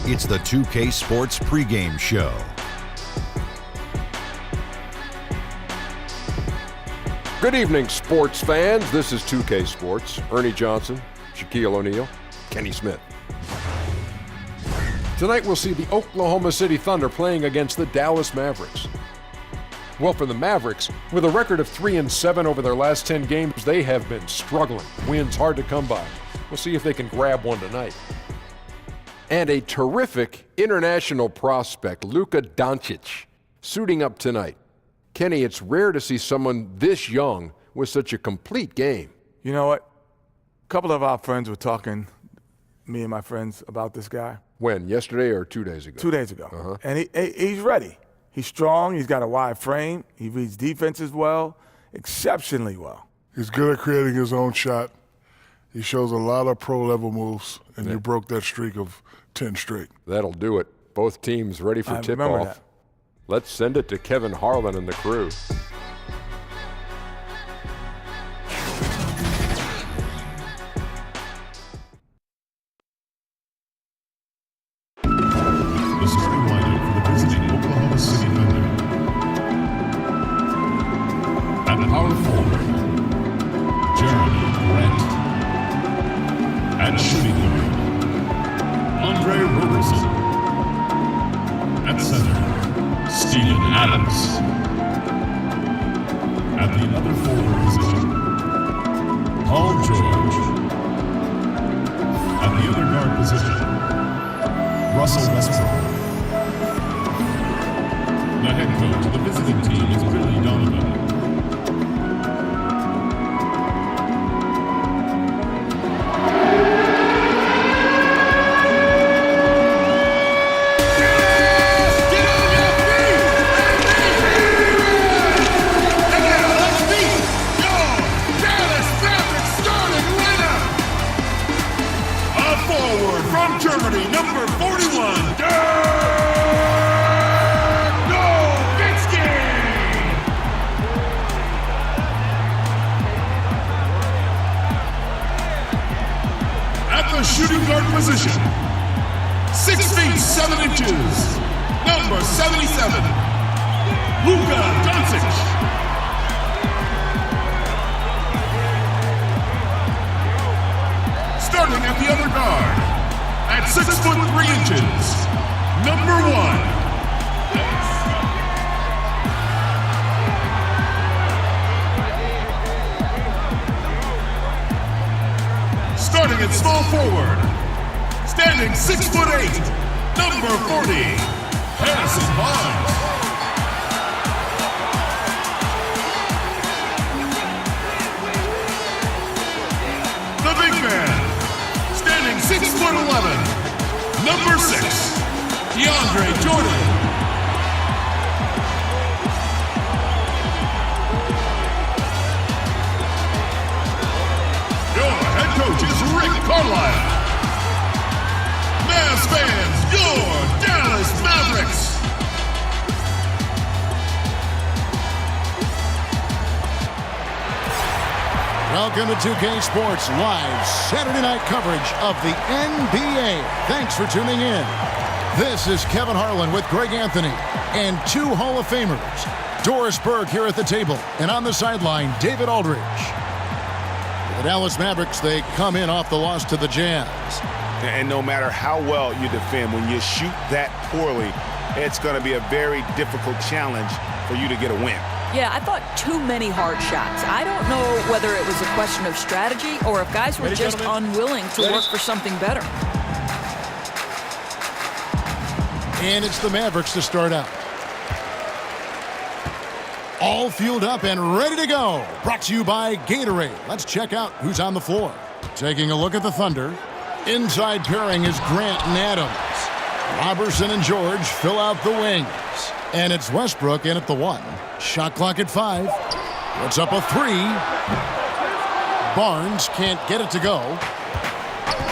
It's the 2K Sports pregame show. Good evening, sports fans. This is 2K Sports. Ernie Johnson, Shaquille O'Neal, Kenny Smith. Tonight we'll see the Oklahoma City Thunder playing against the Dallas Mavericks. Well, for the Mavericks, with a record of 3-7 over their last 10 games, they have been struggling. Wins hard to come by. We'll see if they can grab one tonight. And a terrific international prospect, Luka Doncic, suiting up tonight. Kenny, it's rare to see someone this young with such a complete game. You know what? A couple of our friends were talking, me and my friends, about this guy. When? Yesterday or 2 days ago? 2 days ago. And he's ready. He's strong. He's got a wide frame. He reads defenses well, exceptionally well. He's good at creating his own shot. He shows a lot of pro-level moves, and you broke that streak of 10 straight. That'll do it. Both teams ready for tip-off. Let's send it to Kevin Harlan and the crew. The starting lineup for the visiting Oklahoma City Thunder. At power forward, Jeremy Grant. At shooting guard, Andre Roberson. At center, Steven Adams. At the other forward position, Paul George. At the other guard position, Russell Westbrook. The head coach of the visiting team is Billy Donovan. Germany, number 41, Dirk Nowitzki! At the shooting guard position, 6 feet 7 inches, number 77, Luka Doncic. Starting at the other guard, at 6 foot 3 inches, number 1. Starting at small forward, standing 6 foot 8, number 40, Harrison Barnes. The big man, standing 6 foot 11, number 6, DeAndre Jordan. Your head coach is Rick Carlisle. Mavs fans, your Dallas Mavericks. Welcome to 2K Sports live Saturday night coverage of the NBA. Thanks for tuning in. This is Kevin Harlan with Greg Anthony and 2 Hall of Famers. Doris Burke here at the table, and on the sideline, David Aldridge. The Dallas Mavericks, they come in off the loss to the Jazz. And no matter how well you defend, when you shoot that poorly, it's going to be a very difficult challenge for you to get a win. Yeah, I thought too many hard shots. I don't know whether it was a question of strategy or if guys were just unwilling to work for something better. And it's the Mavericks to start out. All fueled up and ready to go. Brought to you by Gatorade. Let's check out who's on the floor. Taking a look at the Thunder. Inside pairing is Grant and Adams. Robertson and George fill out the wings. And it's Westbrook in at the 1. Shot clock at 5. Puts up a 3. Barnes can't get it to go.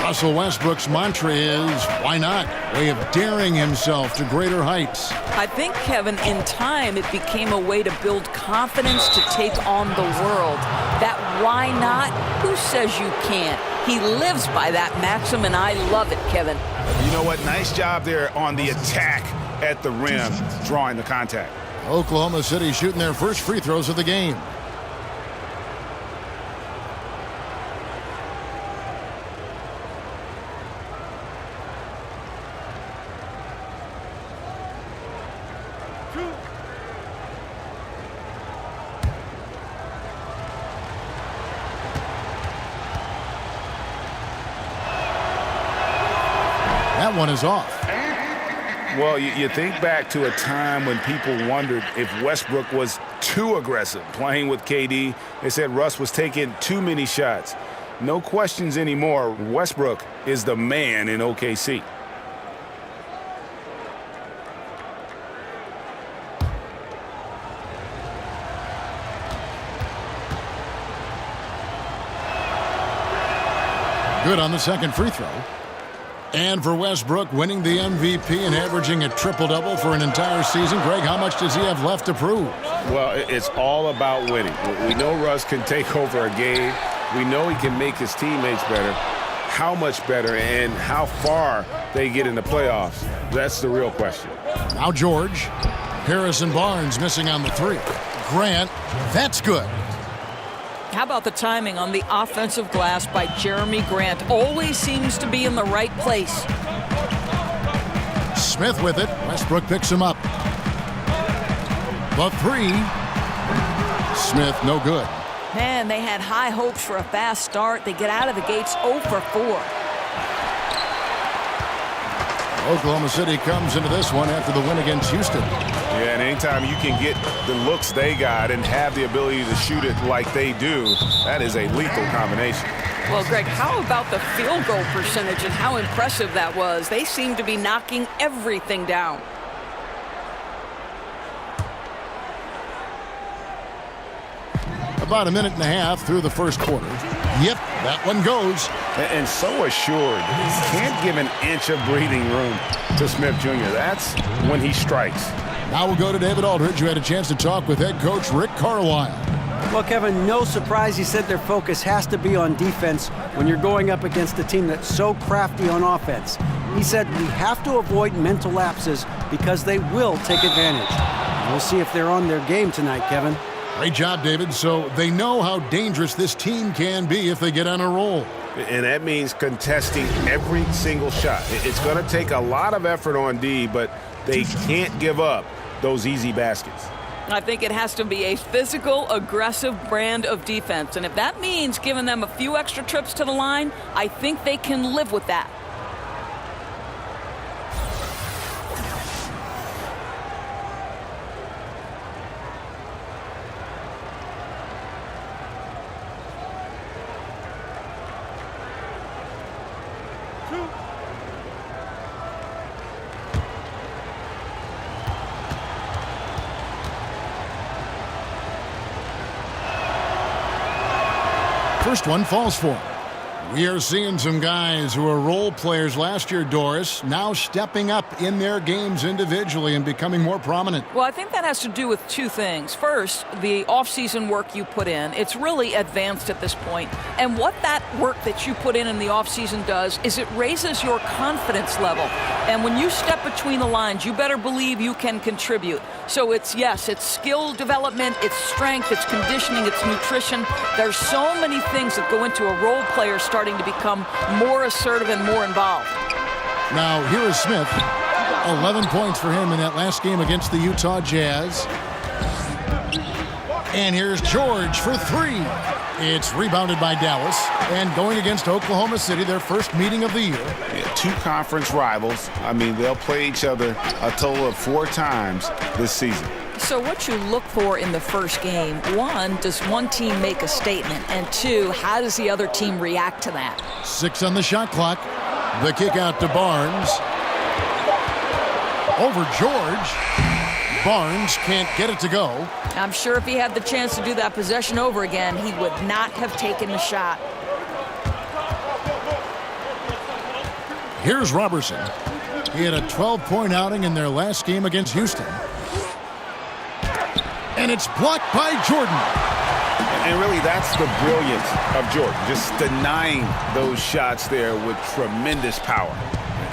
Russell Westbrook's mantra is, why not? Way of daring himself to greater heights. I think, Kevin, in time, it became a way to build confidence to take on the world. That why not? Who says you can't? He lives by that maxim, and I love it, Kevin. You know what? Nice job there on the attack at the rim, drawing the contact. Oklahoma City shooting their first free throws of the game. That one is off. Well, you think back to a time when people wondered if Westbrook was too aggressive playing with KD. They said Russ was taking too many shots. No questions anymore. Westbrook is the man in OKC. Good on the second free throw. And for Westbrook, winning the MVP and averaging a triple-double for an entire season. Greg, how much does he have left to prove? Well, it's all about winning. We know Russ can take over a game. We know he can make his teammates better. How much better and how far they get in the playoffs, that's the real question. Now George. Harrison Barnes missing on the three. Grant, that's good. How about the timing on the offensive glass by Jeremy Grant? Always seems to be in the right place. Smith with it. Westbrook picks him up. The three. Smith, no good. Man, they had high hopes for a fast start. They get out of the gates 0 for 4. Oklahoma City comes into this one after the win against Houston. Yeah, and anytime you can get the looks they got and have the ability to shoot it like they do, that is a lethal combination. Well, Greg, how about the field goal percentage and how impressive that was? They seem to be knocking everything down. About a minute and a half through the first quarter. Yep, that one goes. And so assured. Can't give an inch of breathing room to Smith Jr. That's when he strikes. Now we'll go to David Aldridge, who had a chance to talk with head coach Rick Carlisle. Well, Kevin, no surprise he said their focus has to be on defense when you're going up against a team that's so crafty on offense. He said we have to avoid mental lapses because they will take advantage. We'll see if they're on their game tonight, Kevin. Great job, David. So they know how dangerous this team can be if they get on a roll. And that means contesting every single shot. It's going to take a lot of effort on D, but they can't give up those easy baskets. I think it has to be a physical, aggressive brand of defense. And if that means giving them a few extra trips to the line, I think they can live with that. First one falls for him. We are seeing some guys who were role players last year, Doris, now stepping up in their games individually and becoming more prominent. Well, I think that has to do with two things. First, the offseason work you put in. It's really advanced at this point. And what that work that you put in the offseason does is it raises your confidence level. And when you step between the lines, you better believe you can contribute. So it's skill development, it's strength, it's conditioning, it's nutrition. There's so many things that go into a role player starting to become more assertive and more involved. Now, here is Smith. 11 points for him in that last game against the Utah Jazz. And here's George for three. It's rebounded by Dallas. And going against Oklahoma City, their first meeting of the year. Yeah, two conference rivals. I mean, they'll play each other a total of 4 times this season. So what you look for in the first game, one, does one team make a statement? And two, how does the other team react to that? 6 on the shot clock. The kick out to Barnes. Over George. Barnes can't get it to go. I'm sure if he had the chance to do that possession over again, he would not have taken the shot. Here's Robertson. He had a 12-point outing in their last game against Houston. And it's blocked by Jordan. And really, that's the brilliance of Jordan, just denying those shots there with tremendous power.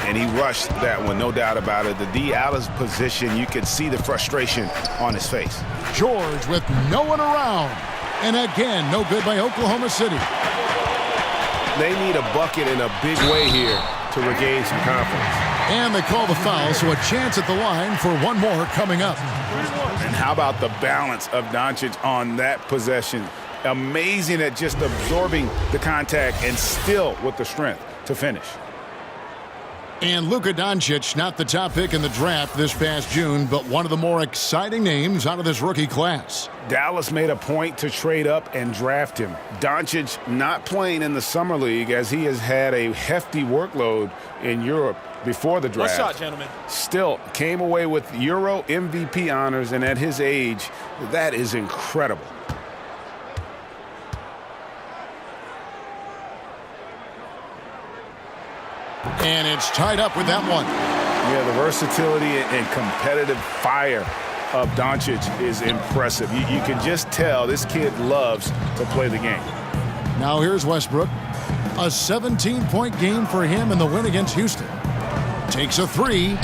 And he rushed that one, no doubt about it. The D out of position, you could see the frustration on his face. George with no one around. And again, no good by Oklahoma City. They need a bucket in a big way here to regain some confidence. And they call the foul, so a chance at the line for one more coming up. And how about the balance of Doncic on that possession? Amazing at just absorbing the contact and still with the strength to finish. And Luka Doncic, not the top pick in the draft this past June, but one of the more exciting names out of this rookie class. Dallas made a point to trade up and draft him. Doncic not playing in the Summer League as he has had a hefty workload in Europe before the draft. One shot, gentlemen. Still came away with Euro MVP honors, and at his age, that is incredible. And it's tied up with that one. Yeah, the versatility and competitive fire of Doncic is impressive. You can just tell this kid loves to play the game. Now here's Westbrook. A 17-point game for him in the win against Houston. Takes a three.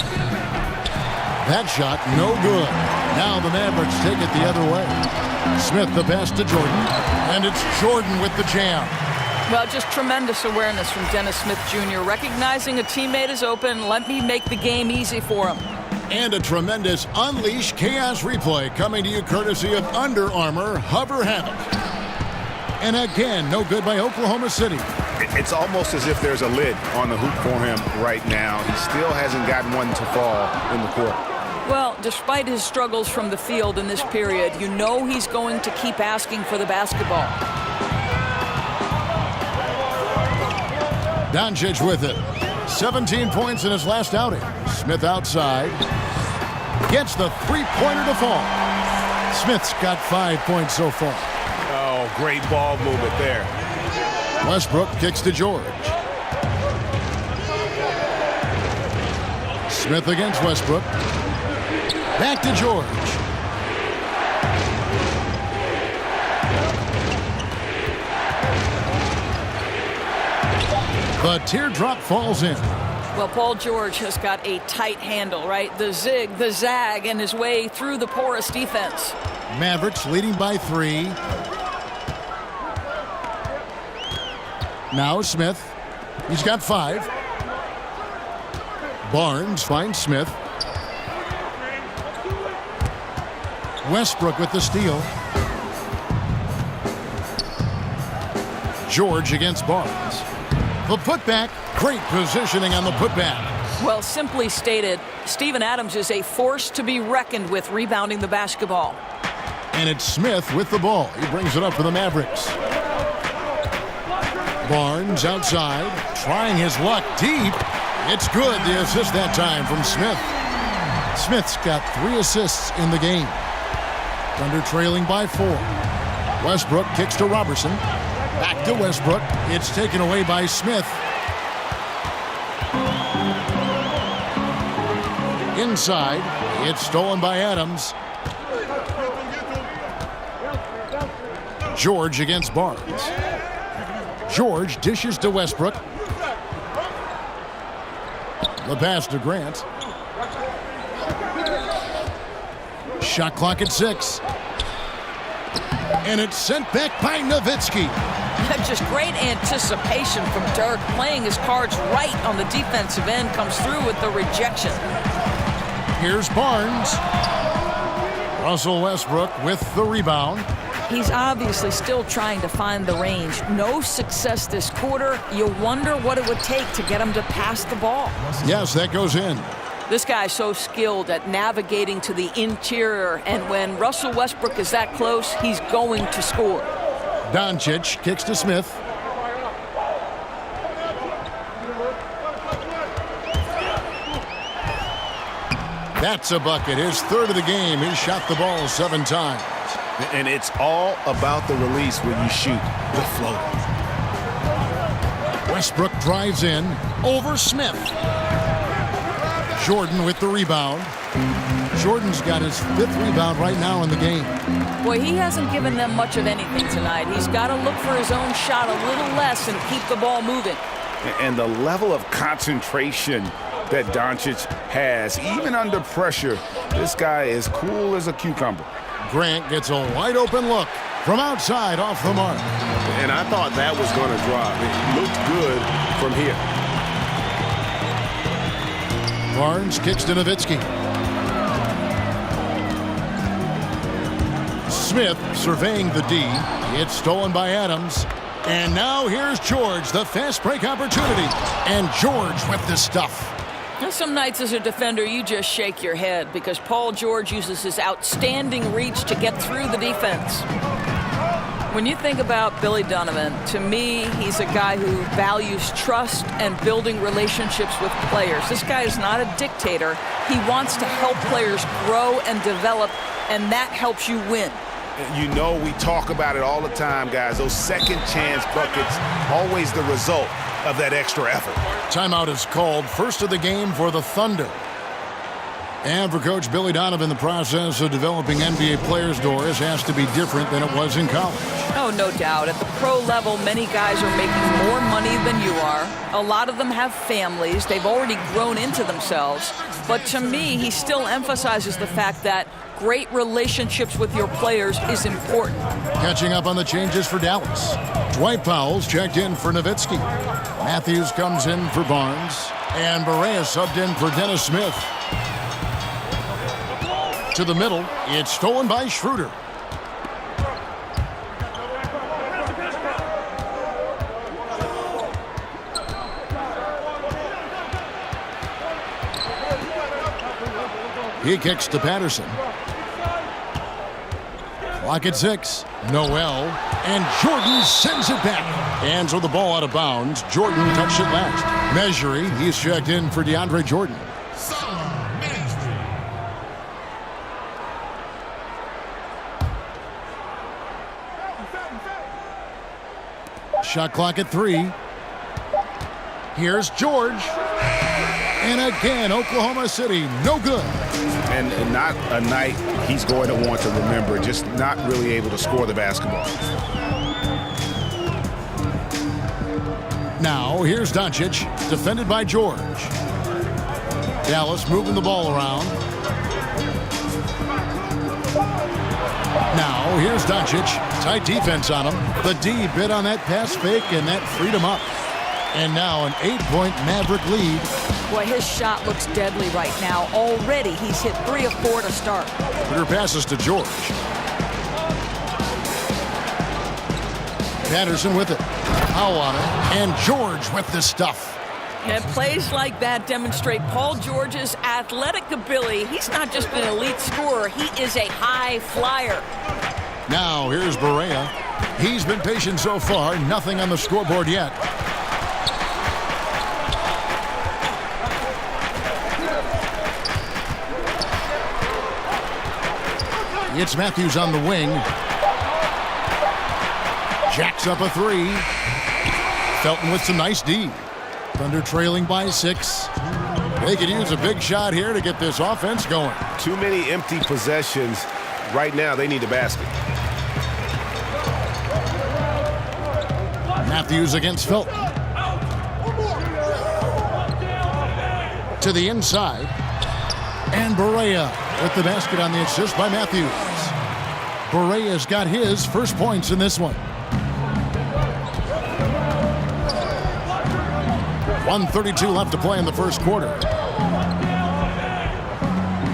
That shot, no good. Now the Mavericks take it the other way. Smith the pass to Jordan. And it's Jordan with the jam. Well, just tremendous awareness from Dennis Smith Jr. Recognizing a teammate is open, let me make the game easy for him. And a tremendous Unleash Chaos replay coming to you courtesy of Under Armour Hover Havoc. And again, no good by Oklahoma City. It's almost as if there's a lid on the hoop for him right now. He still hasn't gotten one to fall in the court. Well, despite his struggles from the field in this period, you know he's going to keep asking for the basketball. Doncic with it. 17 points in his last outing. Smith outside. Gets the three-pointer to fall. Smith's got 5 points so far. Oh, great ball movement there. Westbrook kicks to George. Smith against Westbrook. Back to George. The teardrop falls in. Well, Paul George has got a tight handle, right? The zig, the zag, and his way through the porous defense. Mavericks leading by 3. Now Smith. He's got 5. Barnes finds Smith. Westbrook with the steal. George against Barnes. The putback, great positioning on the putback. Well, simply stated, Steven Adams is a force to be reckoned with rebounding the basketball. And it's Smith with the ball. He brings it up for the Mavericks. Barnes outside, trying his luck deep. It's good, the assist that time from Smith. Smith's got 3 assists in the game. Thunder trailing by 4. Westbrook kicks to Robertson. Back to Westbrook. It's taken away by Smith. Inside. It's stolen by Adams. George against Barnes. George dishes to Westbrook. The pass to Grant. Shot clock at 6. And it's sent back by Nowitzki. Just great anticipation from Dirk, playing his cards right on the defensive end, comes through with the rejection. Here's Barnes. Russell Westbrook with the rebound. He's obviously still trying to find the range. No success this quarter. You wonder what it would take to get him to pass the ball. Yes, that goes in. This guy's so skilled at navigating to the interior, and when Russell Westbrook is that close, he's going to score. Doncic kicks to Smith. That's a bucket. His 3rd of the game. He shot the ball 7 times. And it's all about the release when you shoot the floater. Westbrook drives in over Smith. Jordan with the rebound. Jordan's got his 5th rebound right now in the game. Boy, he hasn't given them much of anything tonight. He's got to look for his own shot a little less and keep the ball moving. And the level of concentration that Doncic has, even under pressure, this guy is cool as a cucumber. Grant gets a wide open look from outside off the mark. And I thought that was going to drop. It looked good from here. Barnes kicks to Nowitzki. Smith surveying the D. It's stolen by Adams. And now here's George, the fast break opportunity. And George with the stuff. Some nights as a defender, you just shake your head because Paul George uses his outstanding reach to get through the defense. When you think about Billy Donovan, to me, he's a guy who values trust and building relationships with players. This guy is not a dictator. He wants to help players grow and develop, and that helps you win. You know, we talk about it all the time, guys. Those second chance buckets, always the result of that extra effort. Timeout is called. First of the game for the Thunder. And for Coach Billy Donovan, the process of developing NBA players, Doris, has to be different than it was in college. Oh, no doubt. At the pro level, many guys are making more money than you are. A lot of them have families. They've already grown into themselves. But to me, he still emphasizes the fact that great relationships with your players is important. Catching up on the changes for Dallas. Dwight Powell's checked in for Nowitzki. Matthews comes in for Barnes. And Barea subbed in for Dennis Smith. To the middle. It's stolen by Schroeder. He kicks to Patterson. Clock at 6. Noel. And Jordan sends it back. And so the ball out of bounds. Jordan touched it last. Measuring. He's checked in for DeAndre Jordan. Shot clock at 3. Here's George. And again, Oklahoma City, no good. And not a night he's going to want to remember, just not really able to score the basketball. Now, here's Doncic, defended by George. Dallas moving the ball around. Now, here's Doncic. Tight defense on him. The D bit on that pass fake, and that freed him up. And now an 8-point Maverick lead. Boy, his shot looks deadly right now. Already, he's hit 3 of 4 to start. Clear passes to George. Patterson with it. Powell on it. And George with the stuff. And plays like that demonstrate Paul George's athletic ability. He's not just an elite scorer. He is a high flyer. Now, here's Barea. He's been patient so far. Nothing on the scoreboard yet. It's Matthews on the wing. Jacks up a 3. Felton with some nice D. Thunder trailing by 6. They could use a big shot here to get this offense going. Too many empty possessions. Right now, they need a basket. Matthews against Felton. To the inside. And Barea with the basket on the assist by Matthews. Barea's got his first points in this one. 1:32 left to play in the first quarter.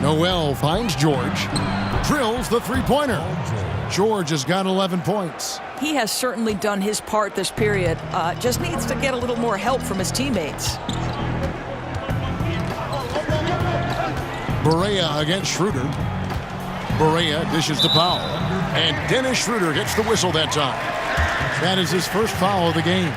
Noel finds George. Drills the three-pointer. George has got 11 points. He has certainly done his part this period. Just needs to get a little more help from his teammates. Barea against Schroeder. Barea dishes to Powell. And Dennis Schroeder gets the whistle that time. That is his first foul of the game.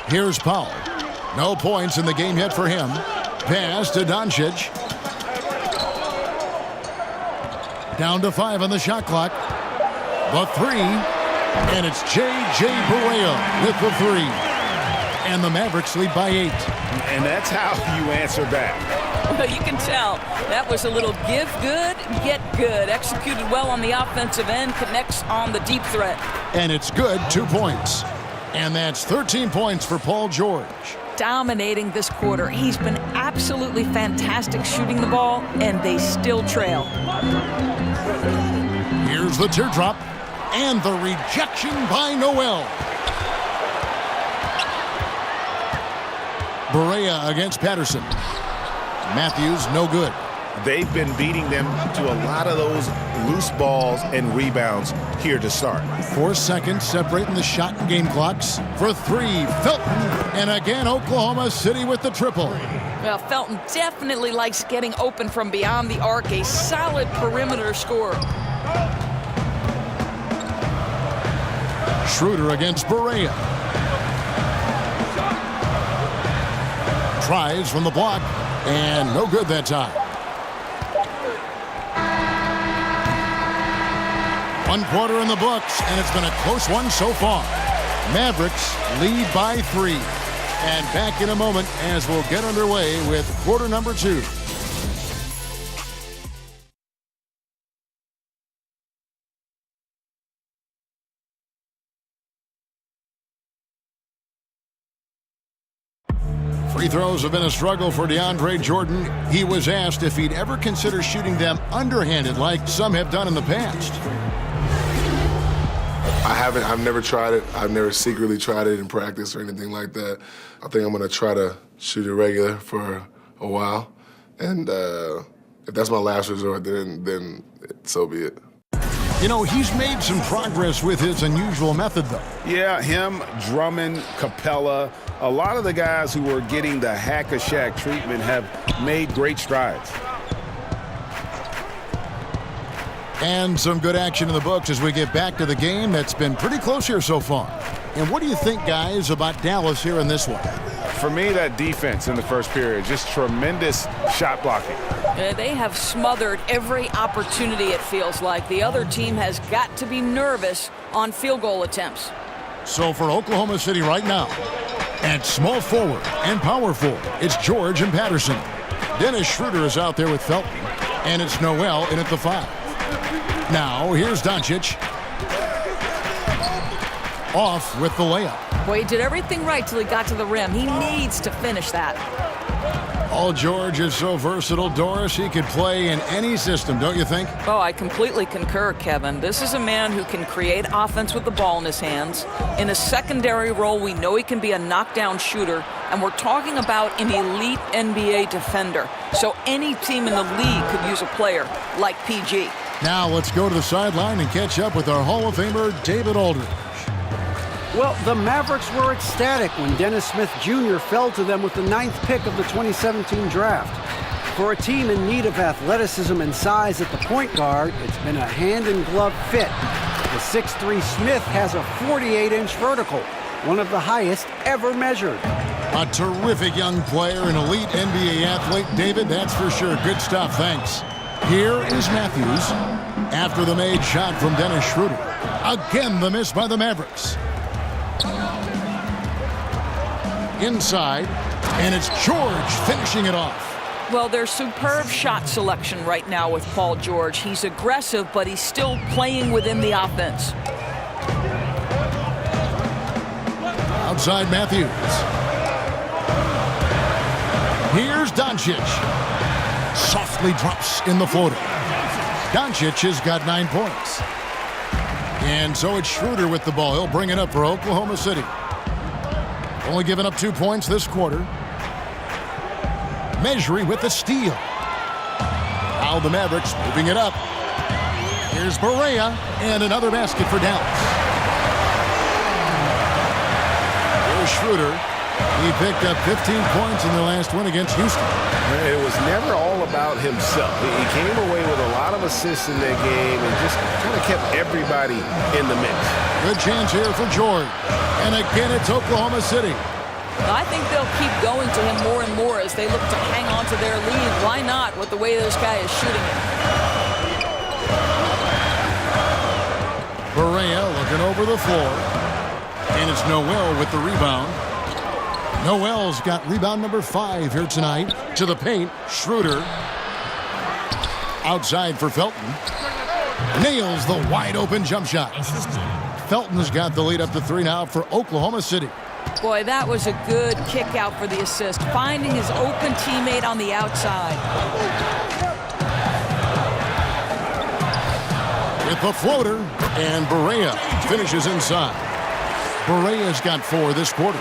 Here's Powell. No points in the game yet for him. Pass to Doncic. Down to 5 on the shot clock. The 3. And it's J.J. Barea with the three. And the Mavericks lead by 8. And that's how you answer back. Well, you can tell that was a little give good, get good. Executed well on the offensive end, connects on the deep threat. And it's good, 2 points. And that's 13 points for Paul George. Dominating this quarter. He's been absolutely fantastic shooting the ball, and they still trail. Here's the teardrop, and the rejection by Noel. Barea against Patterson. Matthews, no good. They've been beating them to a lot of those loose balls and rebounds here to start. 4 seconds separating the shot and game clocks. For 3, Felton. And again, Oklahoma City with the triple. Well, Felton definitely likes getting open from beyond the arc. A solid perimeter scorer. Schroeder against Barea. Tries from the block, and no good that time. 1 quarter in the books, and it's been a close one so far. Mavericks lead by 3. And back in a moment as we'll get underway with quarter number 2. Free throws have been a struggle for DeAndre Jordan. He was asked if he'd ever consider shooting them underhanded like some have done in the past. I haven't. I've never tried it. I've never secretly tried it in practice or anything like that. I think I'm going to try to shoot it regular for a while. And if that's my last resort, then so be it. You know, he's made some progress with his unusual method, though. Yeah, him, Drummond, Capella, a lot of the guys who were getting the hack-a-shack treatment have made great strides. And some good action in the books as we get back to the game that's been pretty close here so far. And what do you think, guys, about Dallas here in this one? For me, that defense in the first period, just tremendous shot blocking. They have smothered every opportunity, it feels like. The other team has got to be nervous on field goal attempts. So for Oklahoma City right now, at small forward and power forward, it's George and Patterson. Dennis Schroeder is out there with Felton, and it's Noel in at the 5. Now, here's Doncic. Off with the layup. Boy, he did everything right till he got to the rim. He needs to finish that. Paul George is so versatile, Doris. He could play in any system, don't you think? Oh, I completely concur, Kevin. This is a man who can create offense with the ball in his hands. In a secondary role, we know he can be a knockdown shooter, and we're talking about an elite NBA defender. So any team in the league could use a player like PG. Now let's go to the sideline and catch up with our Hall of Famer, David Aldridge. Well, the Mavericks were ecstatic when Dennis Smith Jr. fell to them with the 9th pick of the 2017 draft. For a team in need of athleticism and size at the point guard, it's been a hand-in-glove fit. The 6'3" Smith has a 48-inch vertical, one of the highest ever measured. A terrific young player, an elite NBA athlete. David, that's for sure. Good stuff, thanks. Here is Matthews after the made shot from Dennis Schroeder. Again, the miss by the Mavericks. Inside, and it's George finishing it off. Well, there's superb shot selection right now with Paul George. He's aggressive, but he's still playing within the offense. Outside Matthews. Here's Doncic. Softly drops in the floater. Doncic has got 9 points. And so it's Schroeder with the ball. He'll bring it up for Oklahoma City. Only giving up 2 points this quarter. Mejri with the steal. Now the Mavericks moving it up. Here's Barea, and another basket for Dallas. Here's Schroeder. He picked up 15 points in the last one against Houston. It was never all about himself. He came away with a lot of assists in that game and just kind of kept everybody in the mix. Good chance here for George. And again, it's Oklahoma City. I think they'll keep going to him more and more as they look to hang on to their lead. Why not with the way this guy is shooting it? Barea looking over over the floor. And it's Noel with the rebound. Noel's got rebound number 5 here tonight. To the paint, Schroeder. Outside for Felton. Nails the wide open jump shot. Felton's got the lead up to 3 now for Oklahoma City. Boy, that was a good kick out for the assist, finding his open teammate on the outside. With the floater, and Barea finishes inside. Barea's got 4 this quarter.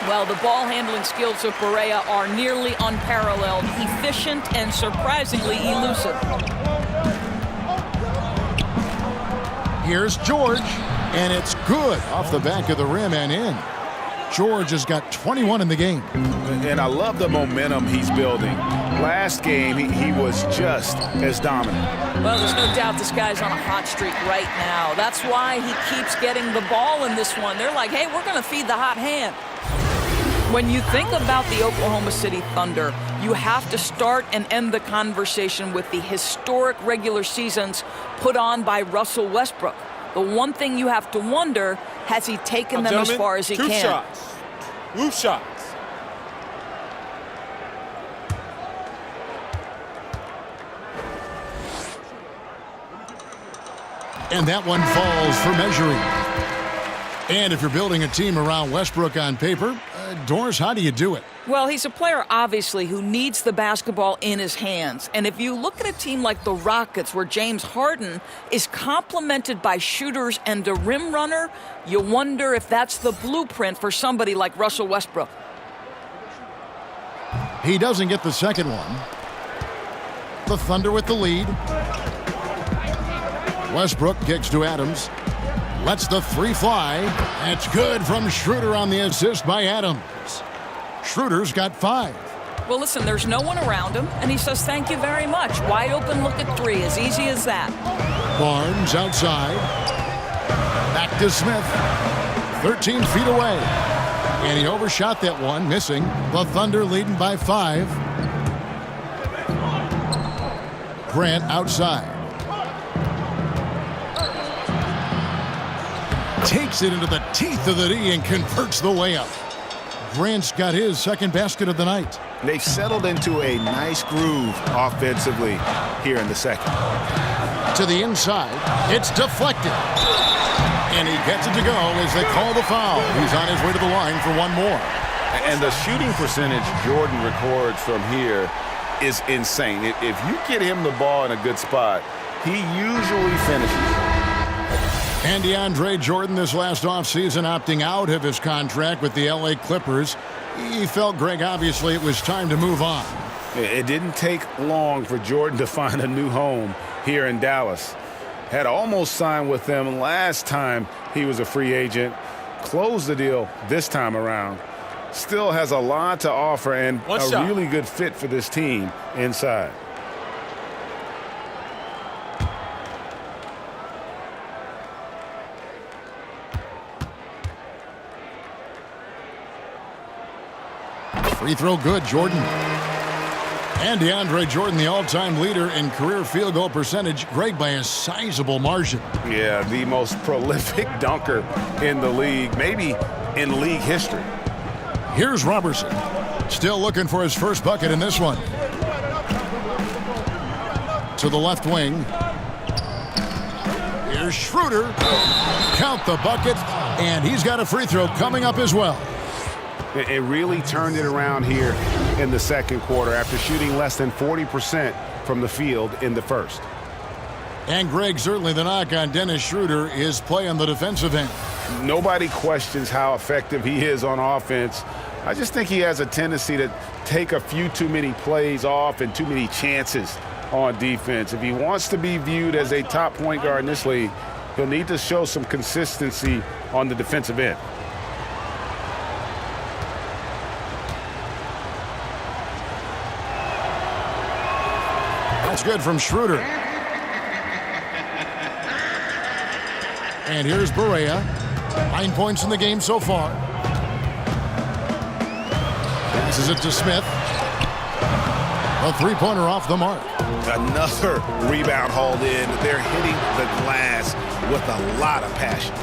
Well, the ball handling skills of Barea are nearly unparalleled, efficient and surprisingly elusive. Here's George, and it's good off the back of the rim and in. George has got 21 in the game. And I love the momentum he's building. Last game, he was just as dominant. Well, there's no doubt this guy's on a hot streak right now. That's why he keeps getting the ball in this one. They're like, hey, we're going to feed the hot hand. When you think about the Oklahoma City Thunder, you have to start and end the conversation with the historic regular seasons put on by Russell Westbrook. The one thing you have to wonder, has he taken them as far as he can? 2 shots. Roof shots. And that one falls for measuring. And if you're building a team around Westbrook on paper, Doris, how do you do it? Well, he's a player, obviously, who needs the basketball in his hands. And if you look at a team like the Rockets, where James Harden is complemented by shooters and a rim runner, you wonder if that's the blueprint for somebody like Russell Westbrook. He doesn't get the second one. The Thunder with the lead. Westbrook kicks to Adams. Lets the 3 fly. That's good from Schroeder on the assist by Adams. Schroeder's got 5. Well, listen, there's no one around him, and he says thank you very much. Wide open look at 3, as easy as that. Barnes outside. Back to Smith. 13 feet away. And he overshot that one, missing. The Thunder leading by 5. Grant outside. Takes it into the teeth of the D and converts the layup. Grant's got his second basket of the night. They've settled into a nice groove offensively here in the second. To the inside, it's deflected. And he gets it to go as they call the foul. He's on his way to the line for one more. And the shooting percentage Jordan records from here is insane. If you get him the ball in a good spot, he usually finishes. And DeAndre Jordan this last offseason opting out of his contract with the LA Clippers. He felt, Greg, obviously it was time to move on. It didn't take long for Jordan to find a new home here in Dallas. Had almost signed with them last time he was a free agent. Closed the deal this time around. Still has a lot to offer and a really good fit for this team inside. Free throw good, Jordan. And DeAndre Jordan, the all-time leader in career field goal percentage, Greg, by a sizable margin. Yeah, the most prolific dunker in the league, maybe in league history. Here's Robertson, still looking for his first bucket in this one. To the left wing. Here's Schroeder. Count the bucket, and he's got a free throw coming up as well. It really turned it around here in the second quarter after shooting less than 40% from the field in the first. And Greg, certainly the knock on Dennis Schroeder is play on the defensive end. Nobody questions how effective he is on offense. I just think he has a tendency to take a few too many plays off and too many chances on defense. If he wants to be viewed as a top point guard in this league, he'll need to show some consistency on the defensive end. That's good from Schroeder. And here's Barea. 9 points in the game so far. Passes it to Smith. A three-pointer off the mark. Another rebound hauled in. They're hitting the glass with a lot of passion.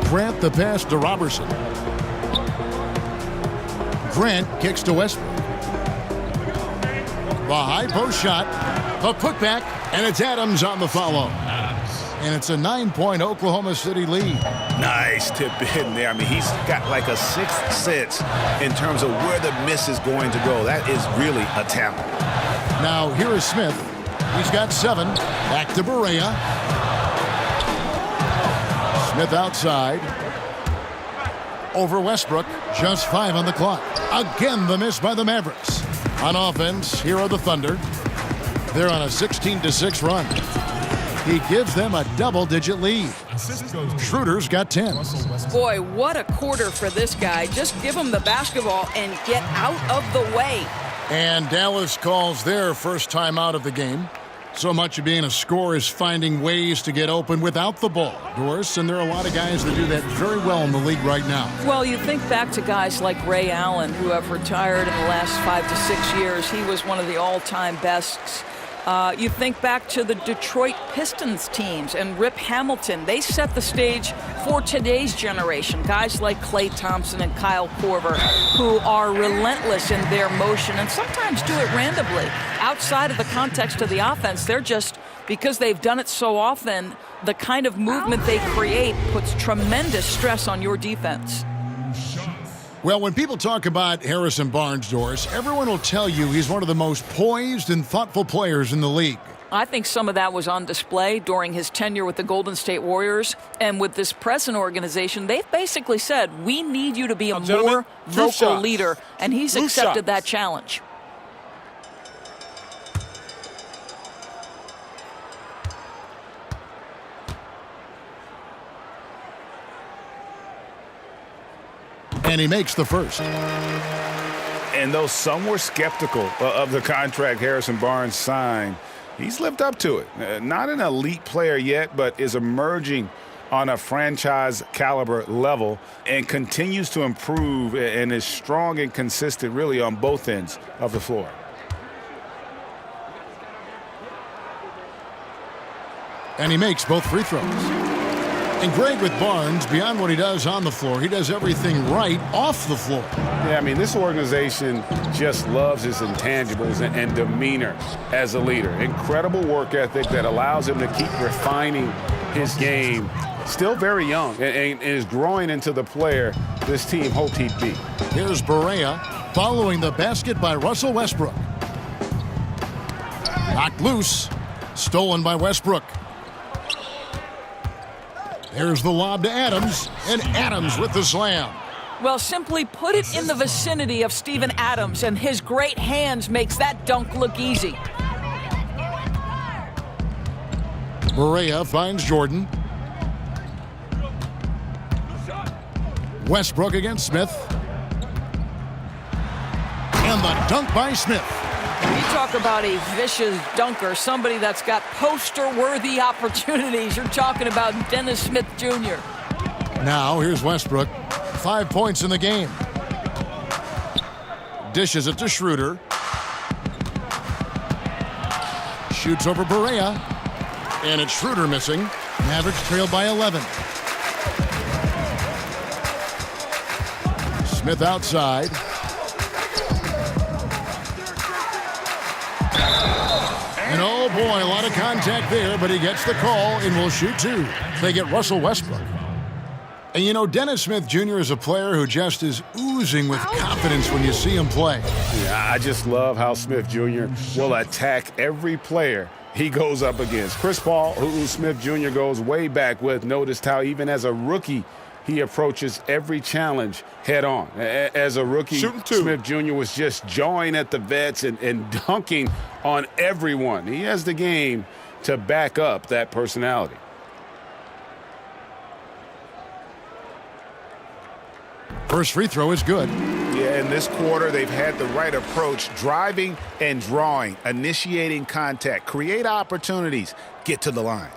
Grant the pass to Robertson. Grant kicks to Westbrook. The high post shot, a putback, and it's Adams on the follow. And it's a 9-point Oklahoma City lead. Nice tip in there. I mean, he's got like a sixth sense in terms of where the miss is going to go. That is really a talent. Now here is Smith. He's got 7. Back to Barea. Smith outside. Over Westbrook. Just 5 on the clock. Again, the miss by the Mavericks. On offense, here are the Thunder. They're on a 16-6 run. He gives them a double-digit lead. Schroeder's got 10. Boy, what a quarter for this guy. Just give him the basketball and get out of the way. And Dallas calls their first time out of the game. So much of being a scorer is finding ways to get open without the ball, Doris, and there are a lot of guys that do that very well in the league right now. Well, you think back to guys like Ray Allen, who have retired in the last 5 to 6 years. He was one of the all-time bests. You think back to the Detroit Pistons teams and Rip Hamilton. They set the stage for today's generation. Guys like Klay Thompson and Kyle Korver, who are relentless in their motion and sometimes do it randomly. Outside of the context of the offense, they're just, because they've done it so often, the kind of movement they create puts tremendous stress on your defense. Well, when people talk about Harrison Barnes, Doris, everyone will tell you he's one of the most poised and thoughtful players in the league. I think some of that was on display during his tenure with the Golden State Warriors. And with this present organization, they've basically said, we need you to be a more vocal leader. And he's accepted that challenge. And he makes the first. And though some were skeptical of the contract Harrison Barnes signed, he's lived up to it. Not an elite player yet, but is emerging on a franchise caliber level and continues to improve and is strong and consistent really on both ends of the floor. And he makes both free throws. And Greg, with Barnes, beyond what he does on the floor, he does everything right off the floor. Yeah, I mean, this organization just loves his intangibles and demeanor as a leader. Incredible work ethic that allows him to keep refining his game. Still very young and is growing into the player this team hoped he'd be. Here's Barea following the basket by Russell Westbrook. Knocked loose. Stolen by Westbrook. There's the lob to Adams, and Adams with the slam. Well, simply put it in the vicinity of Steven Adams, and his great hands makes that dunk look easy. Barea finds Jordan. Westbrook against Smith. And the dunk by Smith. You talk about a vicious dunker, somebody that's got poster-worthy opportunities. You're talking about Dennis Smith Jr. Now, here's Westbrook. 5 points in the game. Dishes it to Schroeder. Shoots over Barea. And it's Schroeder missing. Mavericks trail by 11. Smith outside. And oh boy, a lot of contact there, but he gets the call and will shoot 2. They get Russell Westbrook. And you know, Dennis Smith Jr. is a player who just is oozing with confidence when you see him play. Yeah, I just love how Smith Jr. will attack every player he goes up against. Chris Paul, who Smith Jr. goes way back with, noticed how even as a rookie, he approaches every challenge head on. As a rookie, Smith Jr. was just jawing at the vets and dunking on everyone. He has the game to back up that personality. First free throw is good. Yeah, in this quarter, they've had the right approach, driving and drawing, initiating contact, create opportunities, get to the line.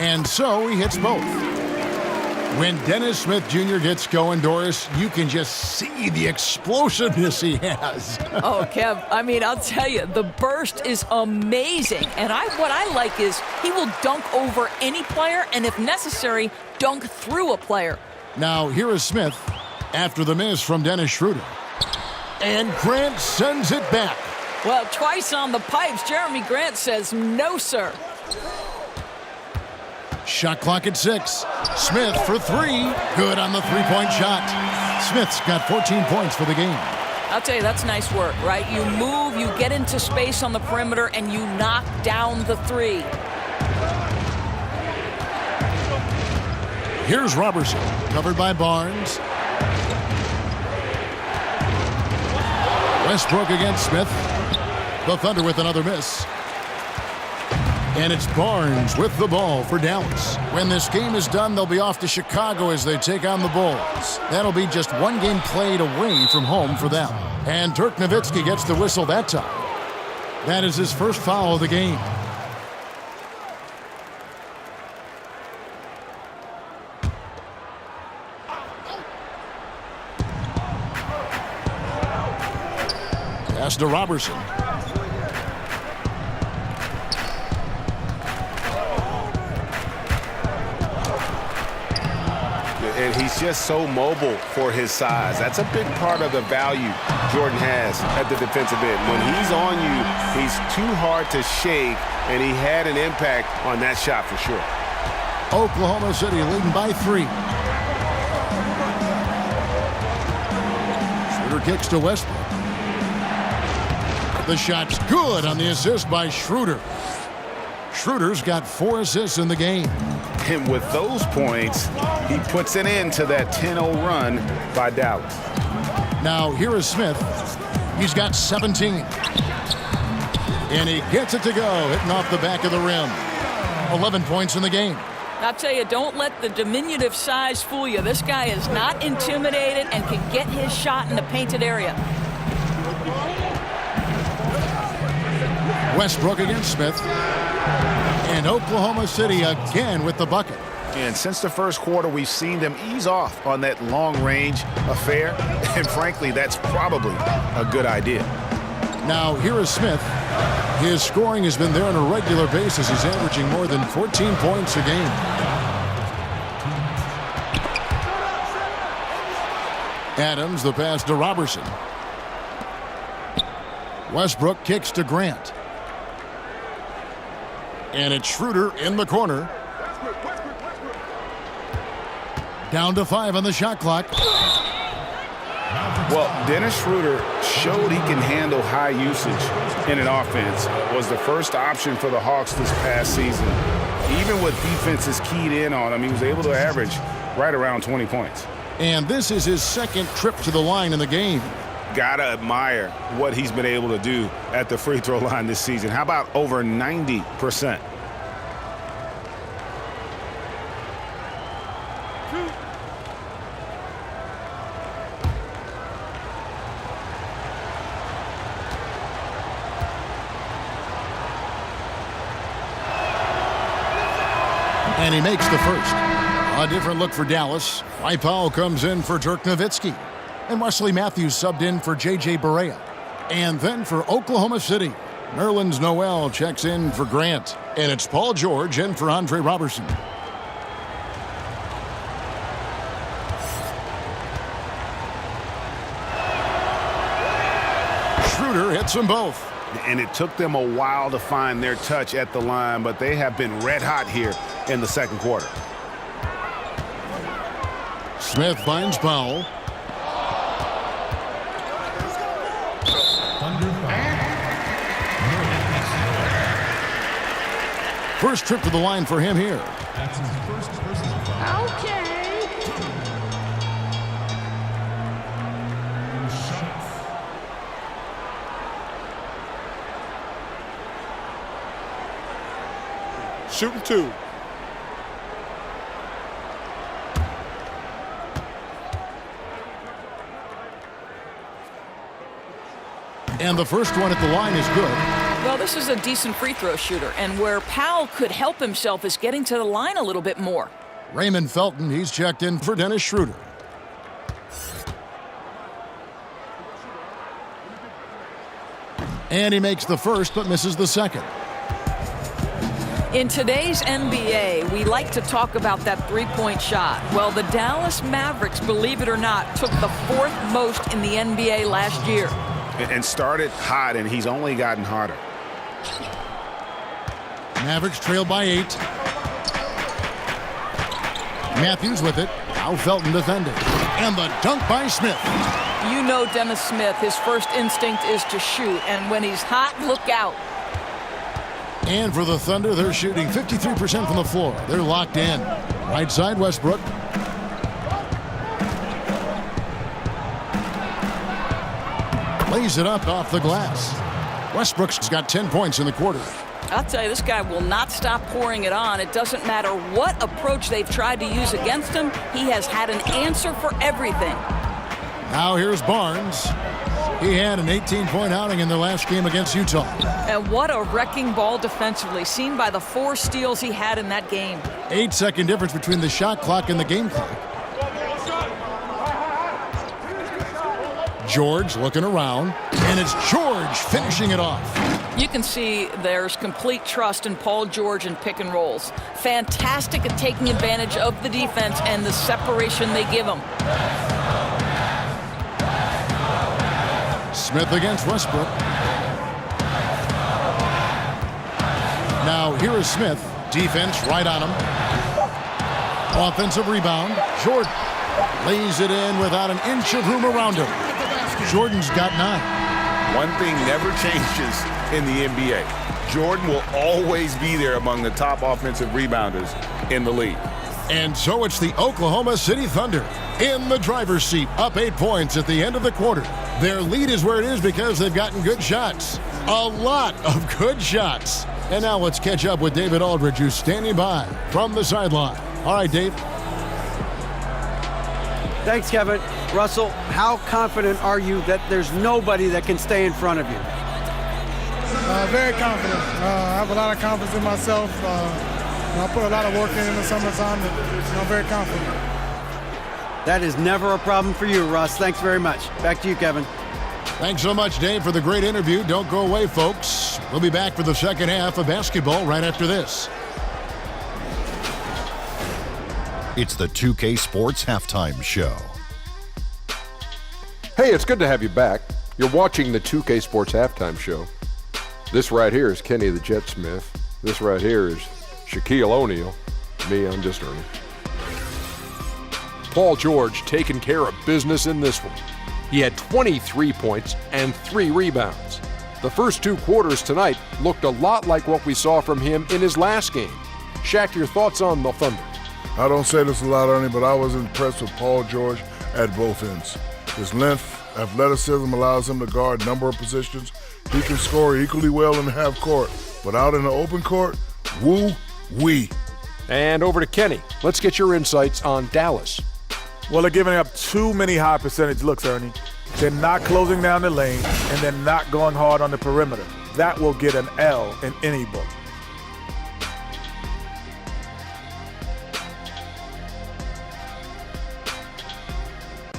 And so he hits both. When Dennis Smith Jr. gets going, Doris, you can just see the explosiveness he has. Oh, Kev, I mean, I'll tell you, the burst is amazing. And what I like is he will dunk over any player and, if necessary, dunk through a player. Now, here is Smith after the miss from Dennis Schroeder. And Grant sends it back. Well, twice on the pipes, Jeremy Grant says no, sir. Shot clock at 6. Smith for 3. Good on the three-point shot. Smith's got 14 points for the game. I'll tell you, that's nice work, right? You move, you get into space on the perimeter, and you knock down the 3. Here's Robertson, covered by Barnes. Westbrook against Smith. The Thunder with another miss. And it's Barnes with the ball for Dallas. When this game is done, they'll be off to Chicago as they take on the Bulls. That'll be just one game played away from home for them. And Dirk Nowitzki gets the whistle that time. That is his first foul of the game. Pass to Robertson. And he's just so mobile for his size. That's a big part of the value Jordan has at the defensive end. When he's on you, he's too hard to shake, and he had an impact on that shot for sure. Oklahoma City leading by 3. Schroeder kicks to Westbrook. The shot's good on the assist by Schroeder. Schroeder's got 4 assists in the game. And with those points, he puts an end to that 10-0 run by Dallas. Now here is Smith. He's got 17. And he gets it to go, hitting off the back of the rim. 11 points in the game. I'll tell you, don't let the diminutive size fool you. This guy is not intimidated and can get his shot in the painted area. Westbrook against Smith. And Oklahoma City again with the bucket. And since the first quarter, we've seen them ease off on that long-range affair. And frankly, that's probably a good idea. Now, here is Smith. His scoring has been there on a regular basis. He's averaging more than 14 points a game. Adams, the pass to Robertson. Westbrook kicks to Grant. And it's Schroeder in the corner. Down to 5 on the shot clock. Well, Dennis Schroeder showed he can handle high usage in an offense. Was the first option for the Hawks this past season. Even with defenses keyed in on him, he was able to average right around 20 points. And this is his second trip to the line in the game. Gotta admire what he's been able to do at the free throw line this season. How about over 90%? And he makes the first. A different look for Dallas. Mike Powell comes in for Dirk Nowitzki. And Wesley Matthews subbed in for J.J. Barea. And then for Oklahoma City, Nerlens Noel checks in for Grant. And it's Paul George in for Andre Robertson. Schroeder hits them both. And it took them a while to find their touch at the line, but they have been red hot here in the second quarter. Smith finds Powell. First trip to the line for him here. That's his first personal foul. Okay. Shooting 2. And the first one at the line is good. Well, this is a decent free throw shooter, and where Powell could help himself is getting to the line a little bit more. Raymond Felton, he's checked in for Dennis Schroeder. And he makes the first, but misses the second. In today's NBA, we like to talk about that three-point shot. Well, the Dallas Mavericks, believe it or not, took the 4th most in the NBA last year. And started hot, and he's only gotten harder. Mavericks trail by 8. Matthews with it. Now Felton defending. And the dunk by Smith. You know Dennis Smith, his first instinct is to shoot, and when he's hot, look out. And for the Thunder, they're shooting 53% from the floor. They're locked in. Right side, Westbrook. Lays it up off the glass. Westbrook's got 10 points in the quarter. I'll tell you, this guy will not stop pouring it on. It doesn't matter what approach they've tried to use against him. He has had an answer for everything. Now here's Barnes. He had an 18-point outing in the last game against Utah. And what a wrecking ball defensively, seen by the 4 steals he had in that game. 8-second difference between the shot clock and the game clock. George looking around, and it's George finishing it off. You can see there's complete trust in Paul George in pick and rolls. Fantastic at taking advantage of the defense and the separation they give him. Smith against Westbrook. Now here is Smith. Defense right on him. Offensive rebound. Jordan lays it in without an inch of room around him. Jordan's got 9. One thing never changes in the NBA. Jordan will always be there among the top offensive rebounders in the league. And so it's the Oklahoma City Thunder in the driver's seat, up 8 points at the end of the quarter. Their lead is where it is because they've gotten good shots. A lot of good shots. And now let's catch up with David Aldridge, who's standing by from the sideline. All right, Dave. Thanks, Kevin. Russell, how confident are you that there's nobody that can stay in front of you? Very confident. I have a lot of confidence in myself. I put a lot of work in the summertime, and I'm very confident. That is never a problem for you, Russ. Thanks very much. Back to you, Kevin. Thanks so much, Dave, for the great interview. Don't go away, folks. We'll be back for the second half of basketball right after this. It's the 2K Sports Halftime Show. Hey, it's good to have you back. You're watching the 2K Sports Halftime Show. This right here is Kenny the Jet Smith. This right here is Shaquille O'Neal. Me, I'm just Ernie. Paul George taking care of business in this one. He had 23 points and 3 rebounds. The first 2 quarters tonight looked a lot like what we saw from him in his last game. Shaq, your thoughts on the Thunder? I don't say this a lot, Ernie, but I was impressed with Paul George at both ends. His length, athleticism allows him to guard a number of positions. He can score equally well in the half court, but out in the open court, woo-wee. And over to Kenny. Let's get your insights on Dallas. Well, they're giving up too many high percentage looks, Ernie. They're not closing down the lane, and they're not going hard on the perimeter. That will get an L in any book.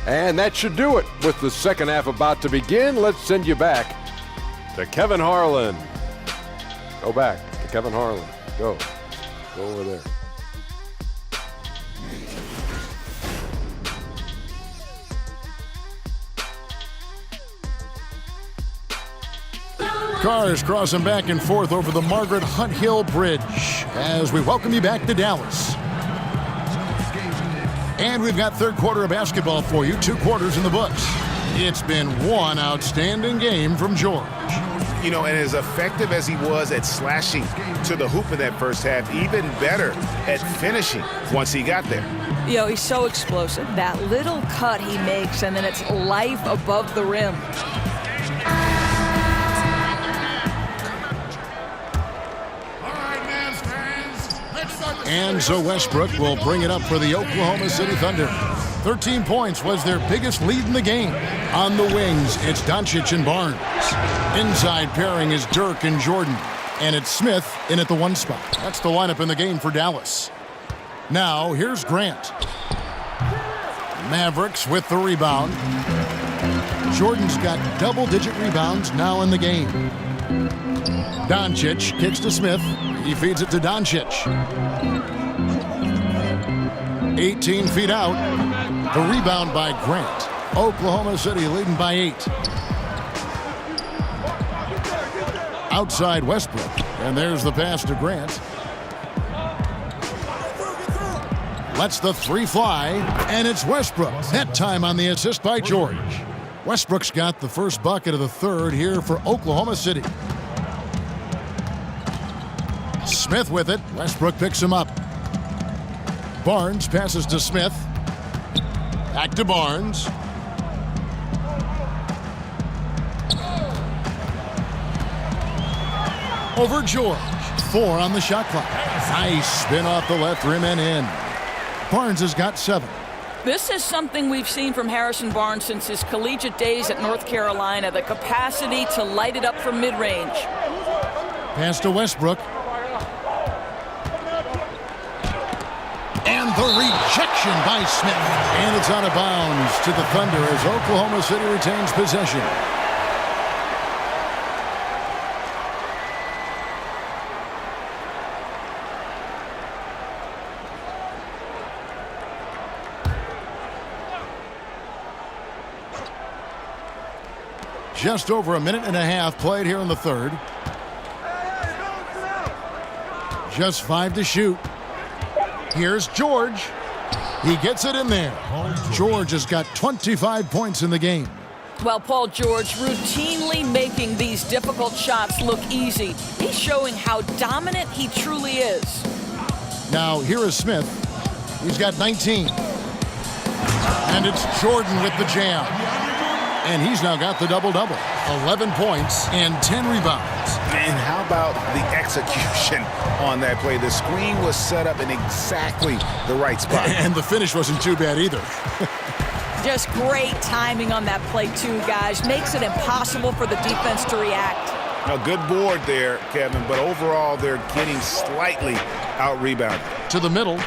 And that should do it. With the second half about to begin, let's send you back to Kevin Harlan. Go back to Kevin Harlan. Go over there. Cars crossing back and forth over the Margaret Hunt Hill Bridge as we welcome you back to Dallas. And we've got third quarter of basketball for you, 2 quarters in the books. It's been one outstanding game from George. You know, and as effective as he was at slashing to the hoop in that first half, even better at finishing once he got there. You know, he's so explosive. That little cut he makes, and then it's life above the rim. And so Westbrook will bring it up for the Oklahoma City Thunder. 13 points was their biggest lead in the game. On the wings, it's Doncic and Barnes. Inside pairing is Dirk and Jordan. And it's Smith in at the 1 spot. That's the lineup in the game for Dallas. Now, here's Grant. Mavericks with the rebound. Jordan's got double-digit rebounds now in the game. Doncic kicks to Smith. He feeds it to Doncic. 18 feet out. The rebound by Grant. Oklahoma City leading by 8. Outside Westbrook. And there's the pass to Grant. Lets the 3 fly. And it's Westbrook. That time on the assist by George. Westbrook's got the first bucket of the third here for Oklahoma City. Smith with it. Westbrook picks him up. Barnes passes to Smith. Back to Barnes. Over George. 4 on the shot clock. Nice spin off the left rim and in. Barnes has got 7. This is something we've seen from Harrison Barnes since his collegiate days at North Carolina, the capacity to light it up from mid-range. Pass to Westbrook. And the rejection by Smith. And it's out of bounds to the Thunder as Oklahoma City retains possession. Just over a minute and a half played here in the third. Just 5 to shoot. Here's George. He gets it in there. George has got 25 points in the game. Well, Paul George routinely making these difficult shots look easy. He's showing how dominant he truly is. Now, here is Smith. He's got 19. And it's Jordan with the jam. And he's now got the double-double. 11 points and 10 rebounds. And how about the execution on that play? The screen was set up in exactly the right spot. And the finish wasn't too bad either. Just great timing on that play, too, guys. Makes it impossible for the defense to react. A good board there, Kevin, but overall they're getting slightly out-rebounded. To the middle.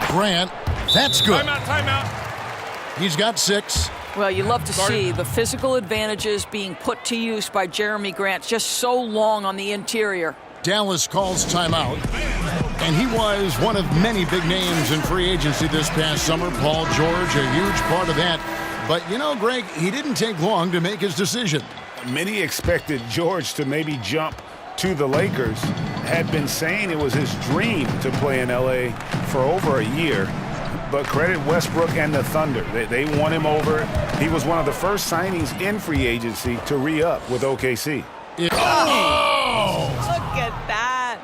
Grant. That's good. Timeout. He's got 6. Well, you love to see the physical advantages being put to use by Jeremy Grant, just so long on the interior. Dallas calls timeout. And he was one of many big names in free agency this past summer. Paul George, a huge part of that. But, you know, Greg, he didn't take long to make his decision. Many expected George to maybe jump to the Lakers. Had been saying it was his dream to play in L.A. for over a year. But credit Westbrook and the Thunder. They won him over. He was one of the first signings in free agency to re-up with OKC. Oh! Look at that.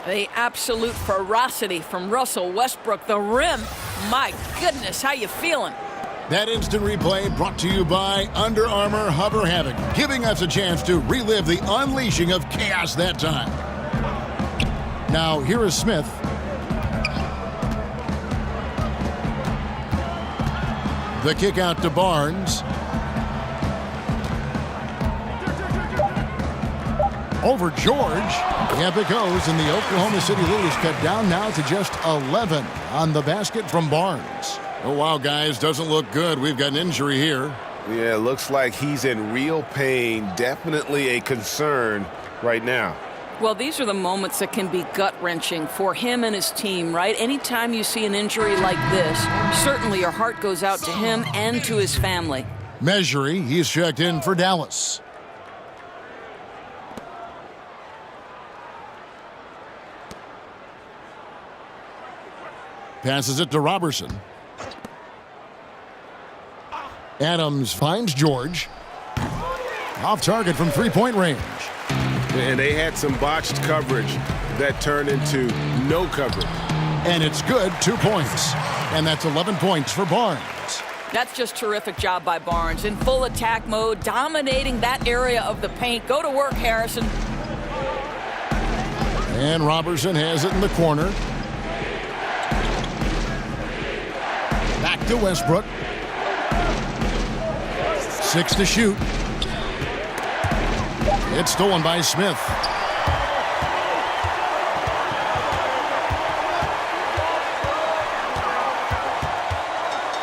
The absolute ferocity from Russell Westbrook. The rim. My goodness, how you feeling? That instant replay brought to you by Under Armour Hover Havoc, giving us a chance to relive the unleashing of chaos that time. Now, here is Smith. The kick out to Barnes. Over George. Yep, it goes, and the Oklahoma City lead is cut down now to just 11 on the basket from Barnes. Oh, wow, guys, doesn't look good. We've got an injury here. Yeah, looks like he's in real pain. Definitely a concern right now. Well, these are the moments that can be gut-wrenching for him and his team, right? Anytime you see an injury like this, certainly your heart goes out to him and to his family. Measury, he's checked in for Dallas. Passes it to Robertson. Adams finds George. Off target from three-point range. And they had some botched coverage that turned into no coverage. And it's good, 2 points. And that's 11 points for Barnes. That's just terrific job by Barnes. In full attack mode, dominating that area of the paint. Go to work, Harrison. And Robertson has it in the corner. Back to Westbrook. 6 to shoot. It's stolen by Smith.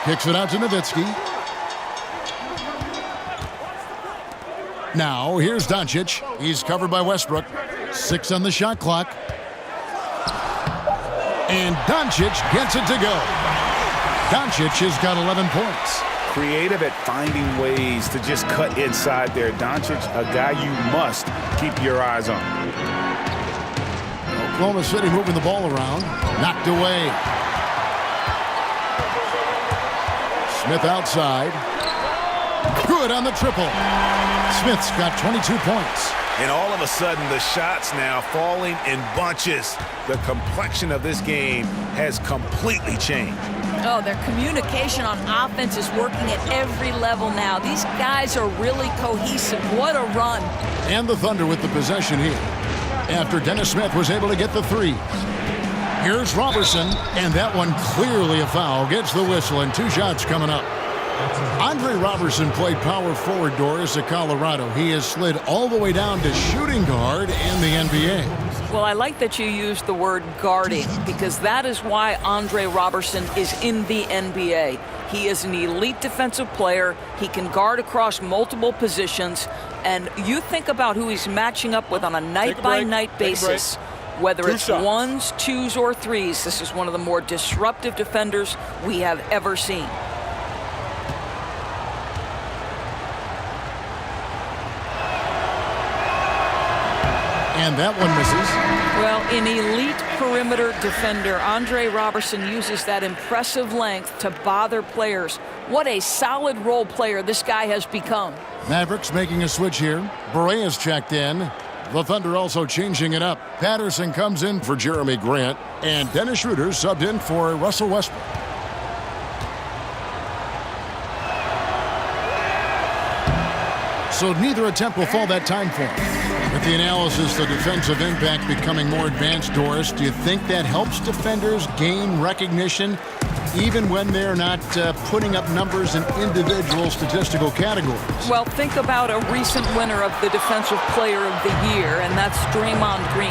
Kicks it out to Nowitzki. Now, here's Doncic. He's covered by Westbrook. 6 on the shot clock. And Doncic gets it to go. Doncic has got 11 points. Creative at finding ways to just cut inside there. Doncic, a guy you must keep your eyes on. Oklahoma City moving the ball around. Knocked away. Smith outside. Good on the triple. Smith's got 22 points. And all of a sudden, the shots now falling in bunches. The complexion of this game has completely changed. Oh, their communication on offense is working at every level now. These guys are really cohesive. What a run. And the Thunder with the possession here after Dennis Smith was able to get the three. Here's Robertson, and that one clearly a foul. Gets the whistle, and 2 shots coming up. Andre Robertson played power forward, Doris, at Colorado. He has slid all the way down to shooting guard in the NBA. Well, I like that you used the word guarding, because that is why Andre Robertson is in the NBA. He is an elite defensive player. He can guard across multiple positions. And you think about who he's matching up with on a night-by-night basis. Whether it's 1s, 2s, or 3s, this is one of the more disruptive defenders we have ever seen. And that one misses. Well, an elite perimeter defender, Andre Robertson uses that impressive length to bother players. What a solid role player this guy has become. Mavericks making a switch here. Berea's checked in. The Thunder also changing it up. Patterson comes in for Jeremy Grant, and Dennis Schroeder subbed in for Russell Westbrook. So neither attempt will fall that time for him. With the analysis, the defensive impact becoming more advanced, Doris, do you think that helps defenders gain recognition even when they're not putting up numbers in individual statistical categories? Well, think about a recent winner of the Defensive Player of the Year, and that's Draymond Green,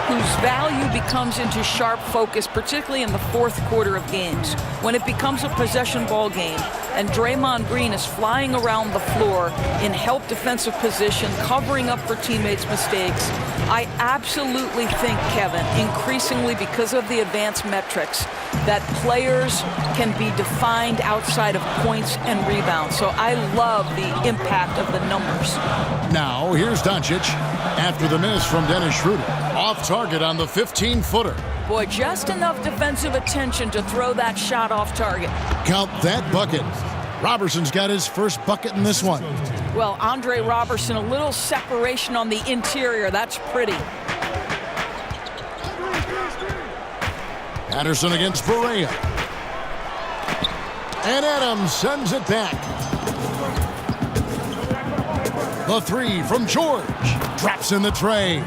whose value becomes into sharp focus, particularly in the fourth quarter of games, when it becomes a possession ball game, and Draymond Green is flying around the floor in help defensive position, covering up for teammates' mistakes. I absolutely think, Kevin, increasingly because of the advanced metrics, that players can be defined outside of points and rebounds. So I love the impact of the numbers. Now, here's Doncic after the miss from Dennis Schroeder. Off target on the 15-footer. Boy, just enough defensive attention to throw that shot off target. Count that bucket. Robertson's got his first bucket in this one. Well, Andre Robertson, a little separation on the interior. That's pretty. Patterson against Berea. And Adams sends it back. The three from George. Drops in the tray.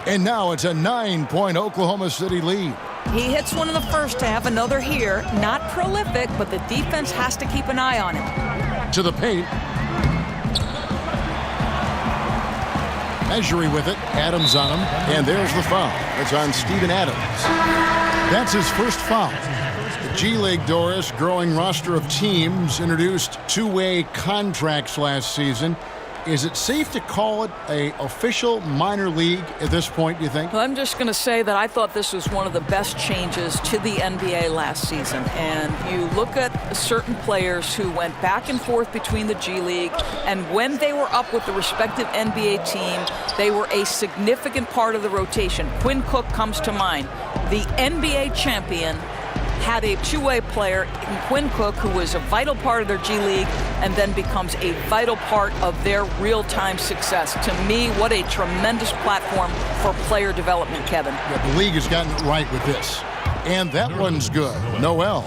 And now it's a 9-point Oklahoma City lead. He hits one in the first half, another here. Not prolific, but the defense has to keep an eye on him. To the paint. Measuring with it. Adams on him. And there's the foul. It's on Steven Adams. That's his first foul. The G-League, Doris, growing roster of teams, introduced two-way contracts last season. Is it safe to call it an official minor league at this point, do you think? Well, I'm just going to say that I thought this was one of the best changes to the NBA last season. And you look at certain players who went back and forth between the G League, and when they were up with the respective NBA team, they were a significant part of the rotation. Quinn Cook comes to mind. The NBA champion had a two-way player in Quinn Cook, who was a vital part of their G League and then becomes a vital part of their real-time success. To me, what a tremendous platform for player development, Kevin. Yeah, the league has gotten it right with this. And that one's good. Noel.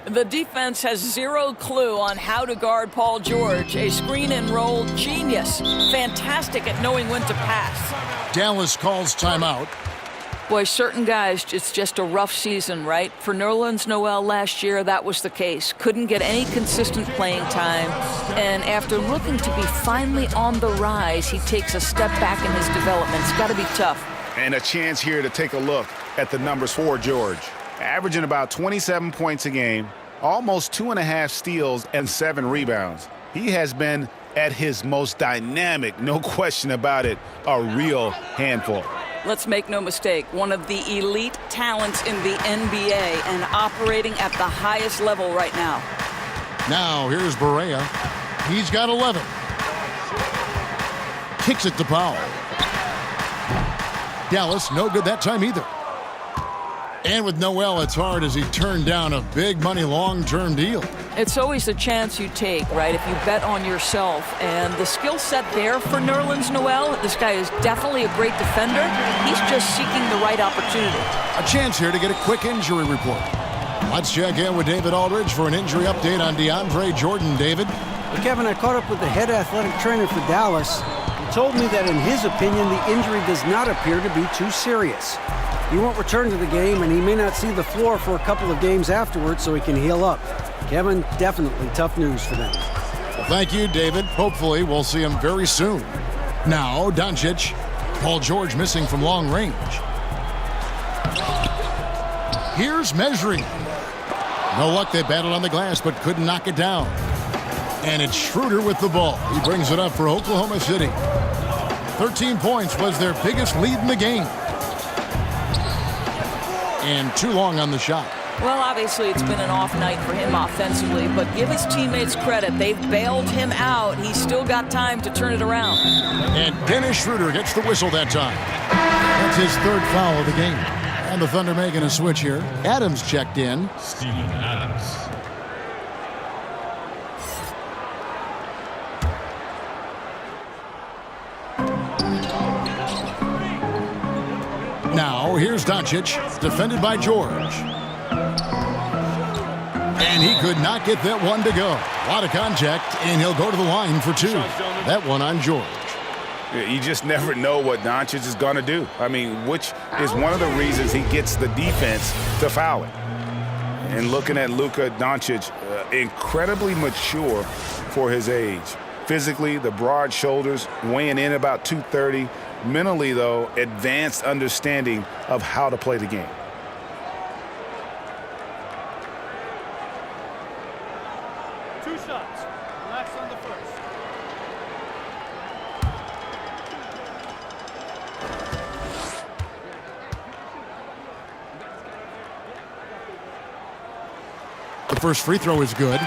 The defense has zero clue on how to guard Paul George. A screen and roll genius. Fantastic at knowing when to pass. Dallas calls timeout. Boy, certain guys, it's just a rough season, right? For Nerlens Noel last year, that was the case. Couldn't get any consistent playing time. And after looking to be finally on the rise, he takes a step back in his development. It's got to be tough. And a chance here to take a look at the numbers for George. Averaging about 27 points a game, almost 2.5 steals and 7 rebounds. He has been at his most dynamic, no question about it, a real handful. Let's make no mistake, one of the elite talents in the NBA and operating at the highest level right now. Now here's Barea. He's got 11. Kicks it to Powell. Dallas, no good that time either. And with Noel, it's hard as he turned down a big money long-term deal. It's always a chance you take, right, if you bet on yourself. And the skill set there for Nerlens Noel, this guy is definitely a great defender. He's just seeking the right opportunity. A chance here to get a quick injury report. Let's check in with David Aldridge for an injury update on DeAndre Jordan. David? Well, Kevin, I caught up with the head athletic trainer for Dallas. He told me that in his opinion, the injury does not appear to be too serious. He won't return to the game, and he may not see the floor for a couple of games afterwards so he can heal up. Kevin, definitely tough news for them. Well, thank you, David. Hopefully we'll see him very soon. Now, Doncic. Paul George missing from long range. Here's measuring. No luck, they battled on the glass, but couldn't knock it down. And it's Schroeder with the ball. He brings it up for Oklahoma City. 13 points was their biggest lead in the game. And too long on the shot. Well, obviously it's been an off night for him offensively, but give his teammates credit. They've bailed him out. He's still got time to turn it around. And Dennis Schroeder gets the whistle that time. That's his third foul of the game. And the Thunder making a switch here. Adams checked in. Steven Adams. Now, here's Doncic, defended by George. And he could not get that one to go. A lot of contact, and he'll go to the line for 2. That one on George. You just never know what Doncic is going to do. I mean, which is one of the reasons he gets the defense to foul it. And looking at Luka Doncic, incredibly mature for his age. Physically, the broad shoulders, weighing in about 230. Mentally, though, advanced understanding of how to play the game. Two shots. Relax on the first. The first free throw is good.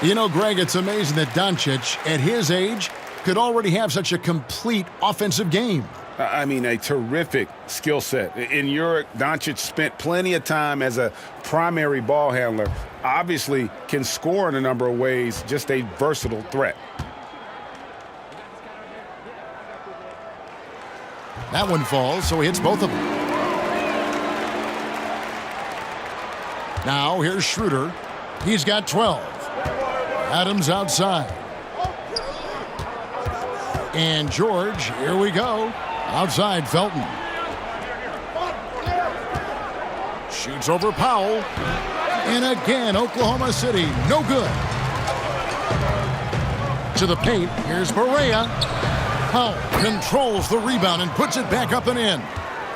You know, Greg, it's amazing that Doncic, at his age, could already have such a complete offensive game. I mean, a terrific skill set. In Europe, Doncic spent plenty of time as a primary ball handler. Obviously can score in a number of ways, just a versatile threat. That one falls, so he hits both of them. Now, here's Schroeder. He's got 12. Adams outside. And George, here we go. Outside, Felton. Shoots over Powell. And again, Oklahoma City, no good. To the paint, here's Barea. Powell controls the rebound and puts it back up and in.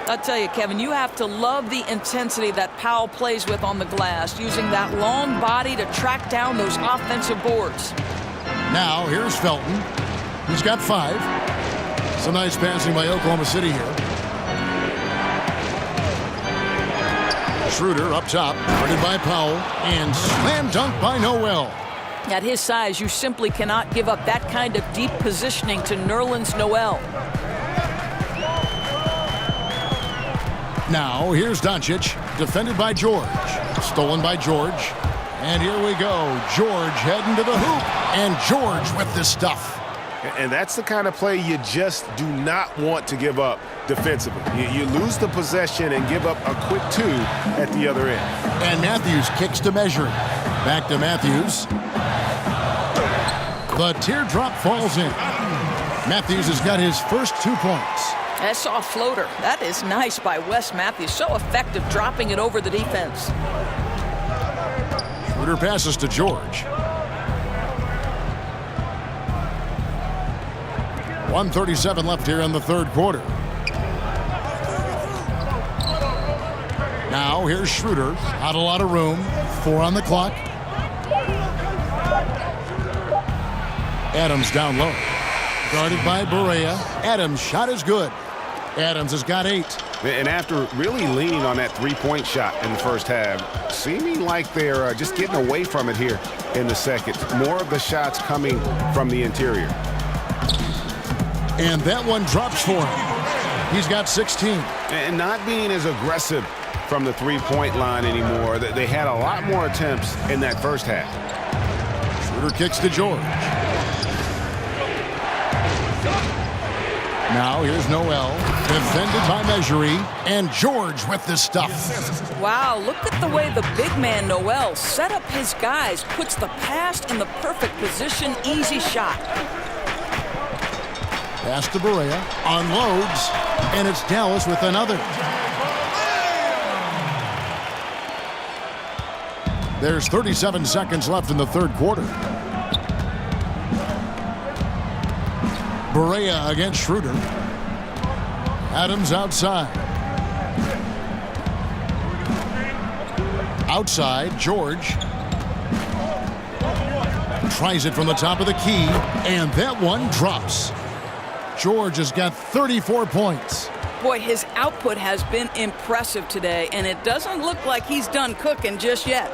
I'll tell you, Kevin, you have to love the intensity that Powell plays with on the glass, using that long body to track down those offensive boards. Now, here's Felton. He's got 5. Some nice passing by Oklahoma City here. Schroeder up top, guarded by Powell, and slam dunk by Noel. At his size, you simply cannot give up that kind of deep positioning to Nerlens Noel. Now, here's Doncic, defended by George. Stolen by George. And here we go. George heading to the hoop. And George with the stuff. And that's the kind of play you just do not want to give up defensively. You lose the possession and give up a quick 2 at the other end. And Matthews kicks to measuring. Back to Matthews. The teardrop falls in. Matthews has got his first 2 points. I saw a floater. That is nice by Wes Matthews. So effective dropping it over the defense. Schroeder passes to George. 1:37 left here in the third quarter. Now here's Schroeder. Not a lot of room. 4 on the clock. Adams down low. Guarded by Barea. Adams' shot is good. Adams has got 8. And after really leaning on that three-point shot in the first half, seeming like they're just getting away from it here in the second. More of the shots coming from the interior. And that one drops for him. He's got 16. And not being as aggressive from the three-point line anymore. They had a lot more attempts in that first half. Schroeder kicks to George. Now here's Noel, defended by Measury, and George with the stuff. Wow, look at the way the big man Noel set up his guys, puts the pass in the perfect position, easy shot. Pass to Barea, unloads, and it's Dallas with another. There's 37 seconds left in the third quarter. Barea against Schroeder. Adams outside. Outside, George. Tries it from the top of the key, and that one drops. George has got 34 points. Boy, his output has been impressive today, and it doesn't look like he's done cooking just yet.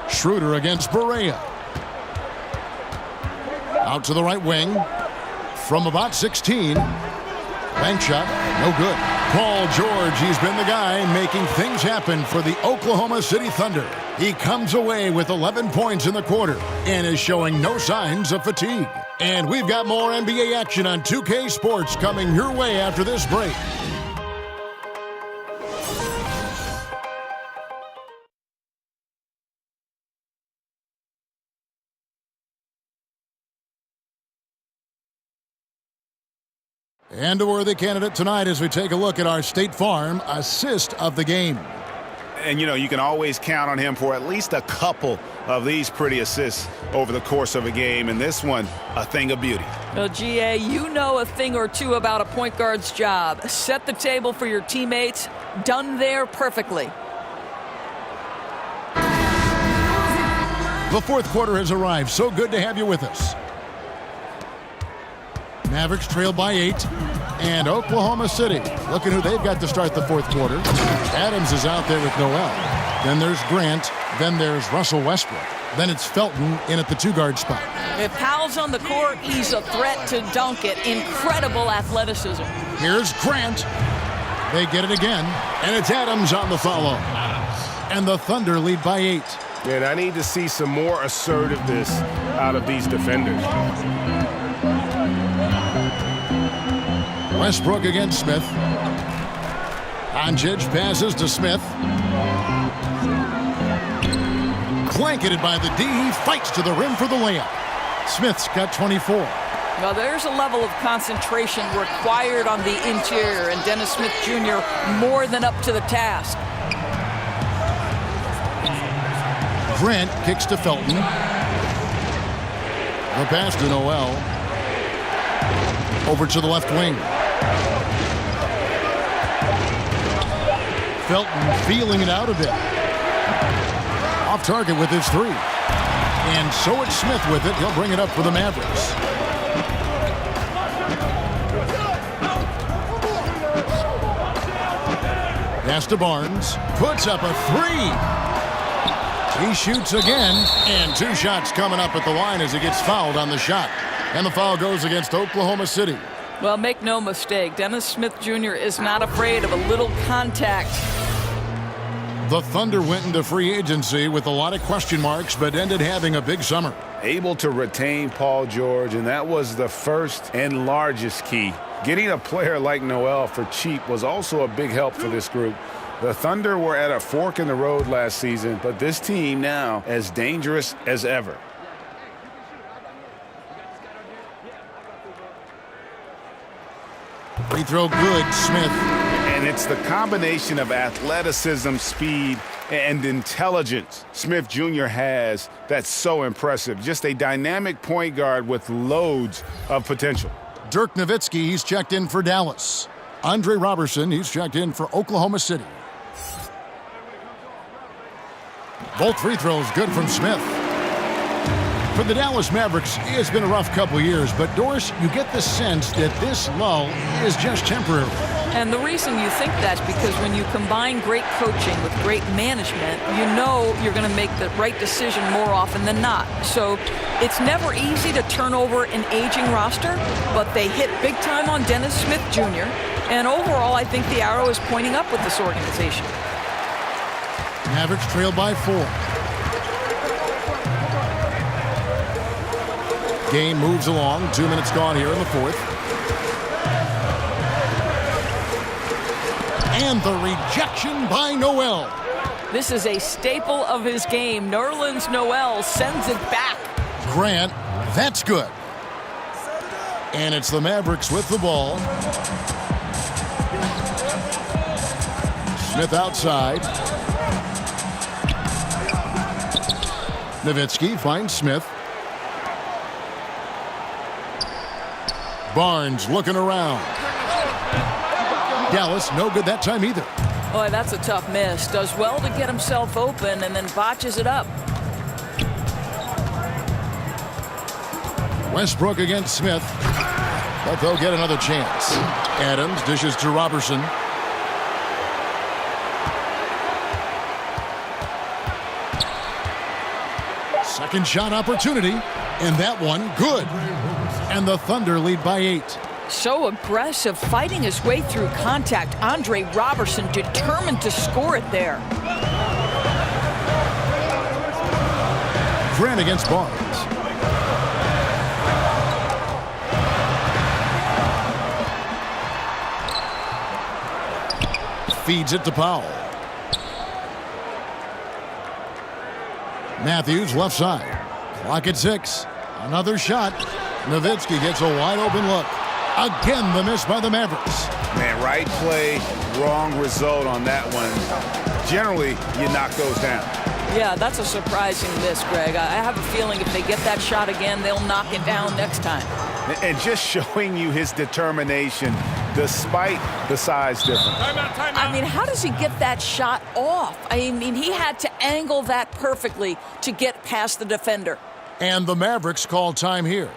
Schroeder against Barea. Out to the right wing. From about 16. Bank shot, no good. Paul George, he's been the guy making things happen for the Oklahoma City Thunder. He comes away with 11 points in the quarter and is showing no signs of fatigue. And we've got more NBA action on 2K Sports coming your way after this break. And a worthy candidate tonight as we take a look at our State Farm assist of the game. And, you know, you can always count on him for at least a couple of these pretty assists over the course of a game. And this one, a thing of beauty. Well, GA, you know a thing or two about a point guard's job. Set the table for your teammates. Done there perfectly. The fourth quarter has arrived. So good to have you with us. Mavericks trail by 8. And Oklahoma City, looking who they've got to start the fourth quarter. Adams is out there with Noel. Then there's Grant. Then there's Russell Westbrook. Then it's Felton in at the 2-guard spot. If Powell's on the court, he's a threat to dunk it. Incredible athleticism. Here's Grant. They get it again. And it's Adams on the follow. And the Thunder lead by 8. And I need to see some more assertiveness out of these defenders. Westbrook against Smith. Onjic passes to Smith. Blanketed by the D. He fights to the rim for the layup. Smith's got 24. Well, there's a level of concentration required on the interior, and Dennis Smith Jr. more than up to the task. Grant kicks to Felton. The pass to Noel. Over to the left wing. Felton feeling it out a bit. Off target with his 3. And so it's Smith with it. He'll bring it up for the Mavericks. Pass to Barnes. Puts up a 3. He shoots again. And 2 shots coming up at the line as he gets fouled on the shot. And the foul goes against Oklahoma City. Well, make no mistake, Dennis Smith Jr. is not afraid of a little contact. The Thunder went into free agency with a lot of question marks, but ended having a big summer. Able to retain Paul George, and that was the first and largest key. Getting a player like Noel for cheap was also a big help for this group. The Thunder were at a fork in the road last season, but this team now as dangerous as ever. Free throw good, Smith. And it's the combination of athleticism, speed, and intelligence Smith Jr. has that's so impressive. Just a dynamic point guard with loads of potential. Dirk Nowitzki, he's checked in for Dallas. Andre Robertson, he's checked in for Oklahoma City. Both free throws good from Smith. For the Dallas Mavericks, it's been a rough couple years, but Doris, you get the sense that this lull is just temporary. And the reason you think that's because when you combine great coaching with great management, you know you're going to make the right decision more often than not. So it's never easy to turn over an aging roster, but they hit big time on Dennis Smith Jr. And overall, I think the arrow is pointing up with this organization. Mavericks trailed by 4. Game moves along. 2 minutes gone here in the fourth. And the rejection by Noel. This is a staple of his game. Nerlens Noel sends it back. Grant, that's good. And it's the Mavericks with the ball. Smith outside. Nowitzki finds Smith. Barnes looking around. Dallas no good that time either. Boy, that's a tough miss. Does well to get himself open and then botches it up. Westbrook against Smith. But they'll get another chance. Adams dishes to Robertson. Second shot opportunity. And that one good. And the Thunder lead by 8. So aggressive, fighting his way through contact. Andre Robertson determined to score it there. Grant against Barnes. Feeds it to Powell. Matthews left side. Clock at 6. Another shot. Nowitzki gets a wide open look. Again, the miss by the Mavericks. Man, right play, wrong result on that one. Generally, you knock those down. Yeah, that's a surprising miss, Greg. I have a feeling if they get that shot again, they'll knock it down next time. And just showing you his determination despite the size difference. I mean, how does he get that shot off? I mean, he had to angle that perfectly to get past the defender. And the Mavericks call time here.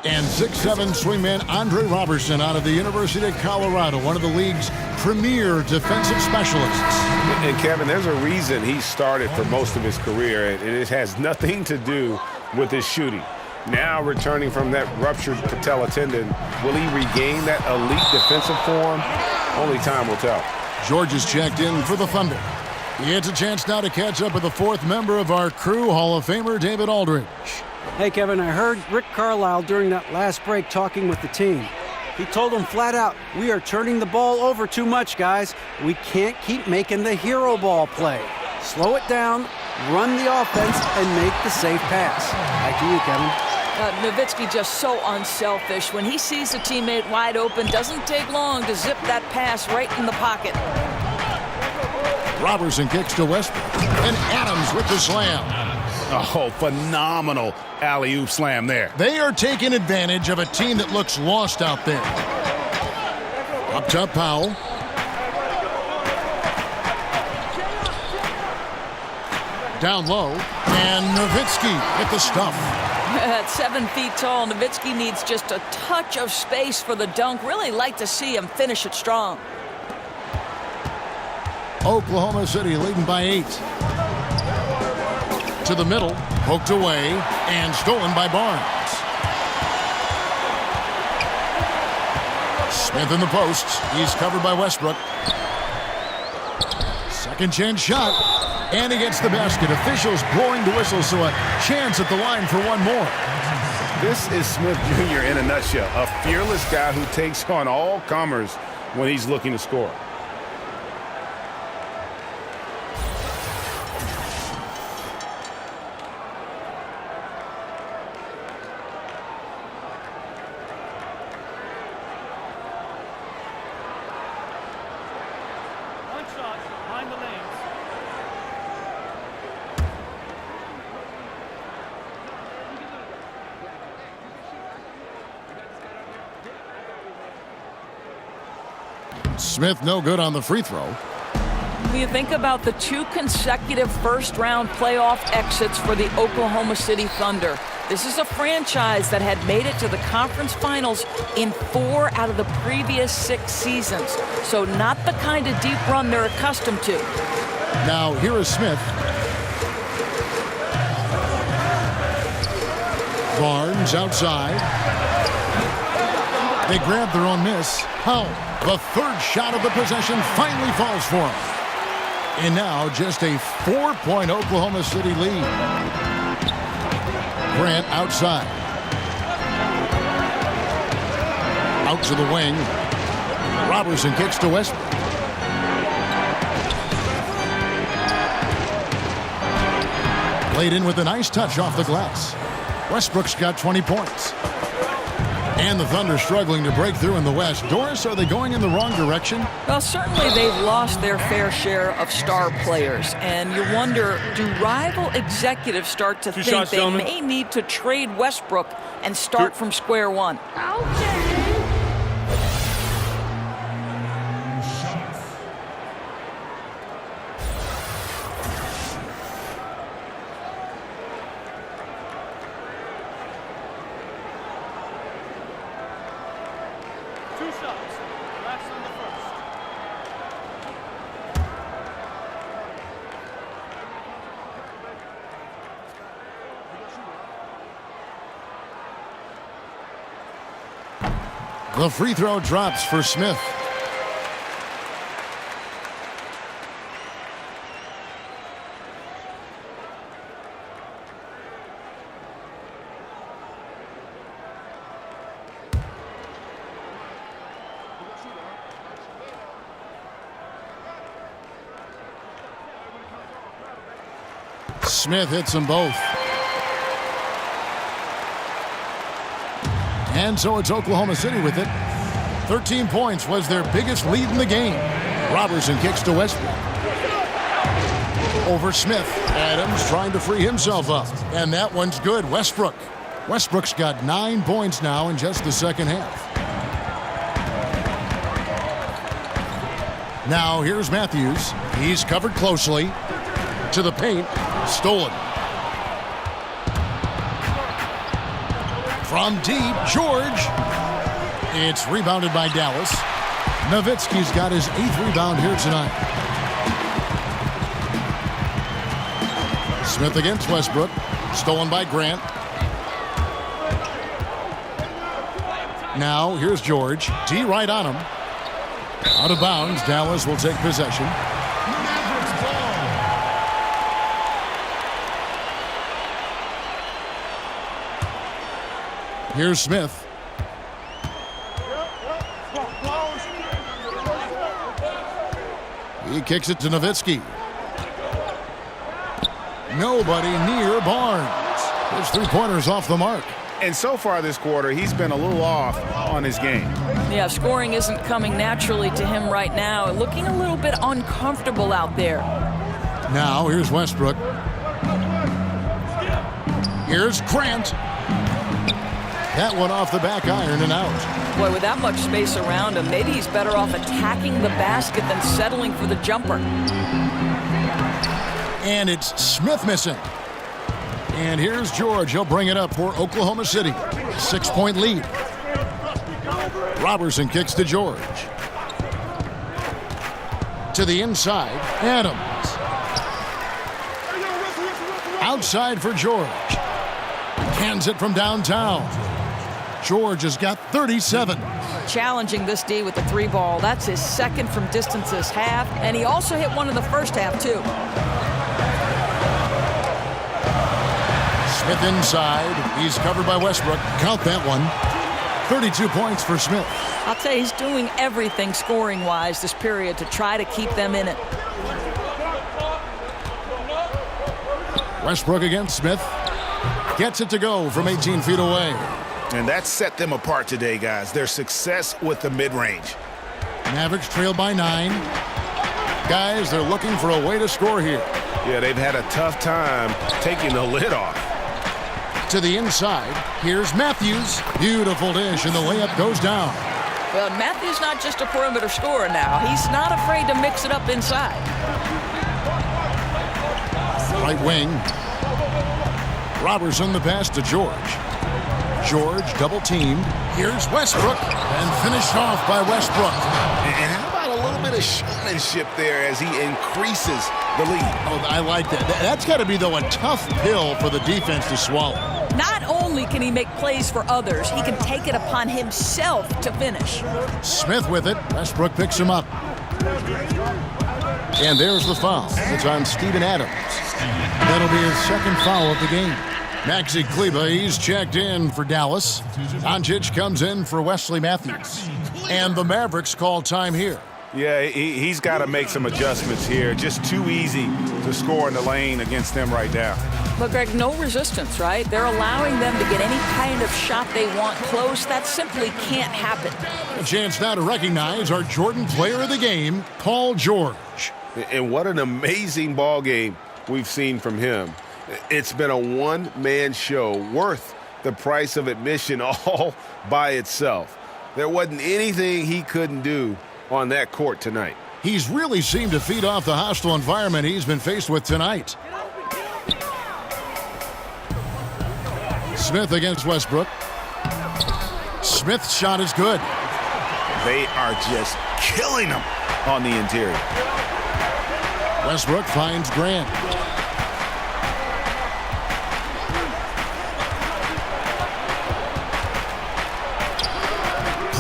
And 6'7" swingman Andre Robertson out of the University of Colorado, one of the league's premier defensive specialists. And Kevin, there's a reason he started for most of his career, and it has nothing to do with his shooting. Now returning from that ruptured patella tendon, will he regain that elite defensive form? Only time will tell. George is checked in for the Thunder. He gets a chance now to catch up with the fourth member of our crew, Hall of Famer David Aldridge. Hey, Kevin, I heard Rick Carlisle during that last break talking with the team. He told them flat out, we are turning the ball over too much, guys. We can't keep making the hero ball play. Slow it down, run the offense, and make the safe pass. Back to you, Kevin. Nowitzki just so unselfish. When he sees a teammate wide open, doesn't take long to zip that pass right in the pocket. Robertson kicks to Westbrook, and Adams with the slam. Oh, phenomenal alley-oop slam there. They are taking advantage of a team that looks lost out there. Up top, Powell. Down low, and Nowitzki with the stuff. At 7 feet tall, Nowitzki needs just a touch of space for the dunk. Really like to see him finish it strong. Oklahoma City leading by 8. To the middle, poked away, and stolen by Barnes. Smith in the post. He's covered by Westbrook. Second chance shot, and he gets the basket. Officials blowing the whistle, so a chance at the line for one more. This is Smith Jr. in a nutshell. A fearless guy who takes on all comers when he's looking to score. Find the lanes. Smith no good on the free throw. When you think about the 2 consecutive first-round playoff exits for the Oklahoma City Thunder, this is a franchise that had made it to the conference finals in 4 out of the previous 6 seasons. So not the kind of deep run they're accustomed to. Now here is Smith. Barnes outside. They grab their own miss. How? The third shot of the possession finally falls for him. And now just a 4-point Oklahoma City lead. Grant outside. Out to the wing. Robertson kicks to Westbrook. Played in with a nice touch off the glass. Westbrook's got 20 points. And the Thunder struggling to break through in the West. Doris, are they going in the wrong direction? Well, certainly they've lost their fair share of star players. And you wonder, do rival executives start to think they may need to trade Westbrook and start from square one? Okay. The free throw drops for Smith. Smith hits them both. And so it's Oklahoma City with it. 13 points was their biggest lead in the game. Robertson kicks to Westbrook. Over Smith. Adams trying to free himself up. And that one's good. Westbrook. Westbrook's got 9 points now in just the second half. Now here's Matthews. He's covered closely. To the paint. Stolen. From deep, George. It's rebounded by Dallas. Nowitzki's got his 8th rebound here tonight. Smith against Westbrook. Stolen by Grant. Now here's George. D right on him. Out of bounds. Dallas will take possession. Here's Smith. He kicks it to Nowitzki. Nobody near Barnes. His 3-pointers off the mark. And so far this quarter, he's been a little off on his game. Yeah, scoring isn't coming naturally to him right now. Looking a little bit uncomfortable out there. Now here's Westbrook. Here's Grant. That one off the back iron and out. Boy, with that much space around him, maybe he's better off attacking the basket than settling for the jumper. And it's Smith missing. And here's George. He'll bring it up for Oklahoma City. 6-point lead. Robertson kicks to George. To the inside. Adams. Outside for George. Hands it from downtown. George has got 37. Challenging this D with the 3-ball. That's his 2nd from distance this half. And he also hit one in the first half, too. Smith inside. He's covered by Westbrook. Count that one. 32 points for Smith. I'll tell you, he's doing everything scoring-wise this period to try to keep them in it. Westbrook against Smith. Gets it to go from 18 feet away. And that set them apart today, guys. Their success with the mid-range. Mavericks trail by 9. guys, they're looking for a way to score here. Yeah, they've had a tough time taking the lid off. To the inside, here's Matthews. Beautiful dish, and the layup goes down. Well, Matthews not just a perimeter scorer now. He's not afraid to mix it up inside. Right wing. Robertson the pass to George. George double teamed. Here's Westbrook, and finished off by Westbrook. And how about a little bit of showmanship there as he increases the lead? Oh, I like that. That's got to be, though, a tough pill for the defense to swallow. Not only can he make plays for others, he can take it upon himself to finish. Smith with it. Westbrook picks him up. And there's the foul. It's on Steven Adams. That'll be his second foul of the game. Maxi Kleber, he's checked in for Dallas. Doncic comes in for Wesley Matthews. And the Mavericks call time here. Yeah, he's got to make some adjustments here. Just too easy to score in the lane against them right now. But, Greg, no resistance, right? They're allowing them to get any kind of shot they want close. That simply can't happen. A chance now to recognize our Jordan player of the game, Paul George. And what an amazing ball game we've seen from him. It's been a one-man show worth the price of admission all by itself. There wasn't anything he couldn't do on that court tonight. He's really seemed to feed off the hostile environment he's been faced with tonight. Smith against Westbrook. Smith's shot is good. They are just killing him on the interior. Westbrook finds Grant.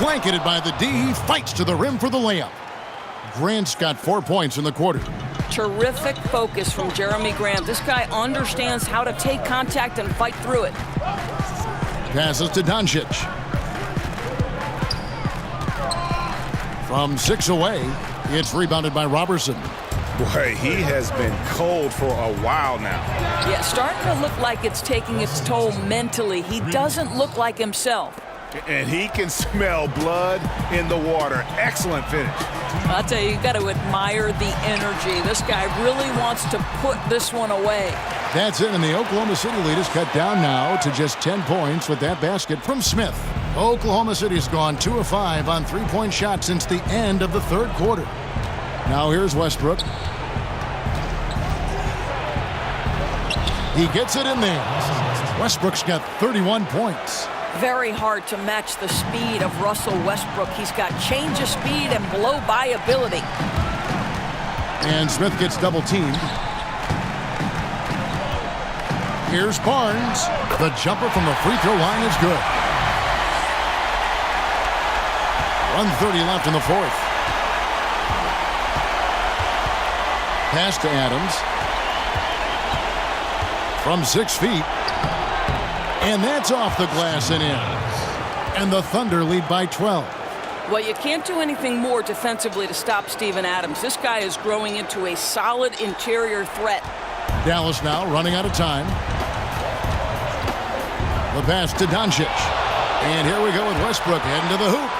Blanketed by the D, he fights to the rim for the layup. Grant's got 4 points in the quarter. Terrific focus from Jeremy Grant. This guy understands how to take contact and fight through it. Passes to Doncic. From 6 away, it's rebounded by Robertson. Boy, he has been cold for a while now. Yeah, starting to look like it's taking its toll mentally. He doesn't look like himself. And he can smell blood in the water. Excellent finish. I'll tell you, you got to admire the energy. This guy really wants to put this one away. That's it, and the Oklahoma City lead is cut down now to just 10 points with that basket from Smith. Oklahoma City's gone 2 of 5 on three-point shots since the end of the third quarter. Now here's Westbrook. He gets it in there. Westbrook's got 31 points. Very hard to match the speed of Russell Westbrook. He's got change of speed and blow-by ability. And Smith gets double-teamed. Here's Barnes. The jumper from the free throw line is good. 1:30 left in the fourth. Pass to Adams. From 6 feet. And that's off the glass and in. And the Thunder lead by 12. Well, you can't do anything more defensively to stop Steven Adams. This guy is growing into a solid interior threat. Dallas now running out of time. The pass to Doncic. And here we go with Westbrook heading to the hoop.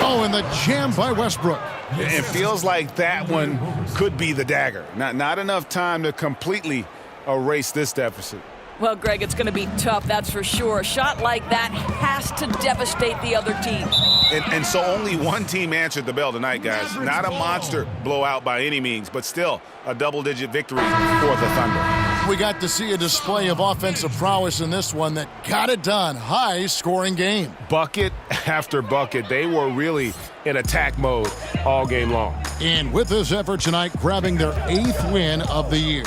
Oh, and the jam by Westbrook. It feels like that one could be the dagger. Not enough time to completely erase this deficit. Well, Greg, it's going to be tough, that's for sure. A shot like that has to devastate the other team. And so only one team answered the bell tonight, guys. Not a monster blowout by any means, but still a double-digit victory for the Thunder. We got to see a display of offensive prowess in this one that got it done. High-scoring game. Bucket after bucket. They were really in attack mode all game long. And with this effort tonight, grabbing their 8th win of the year.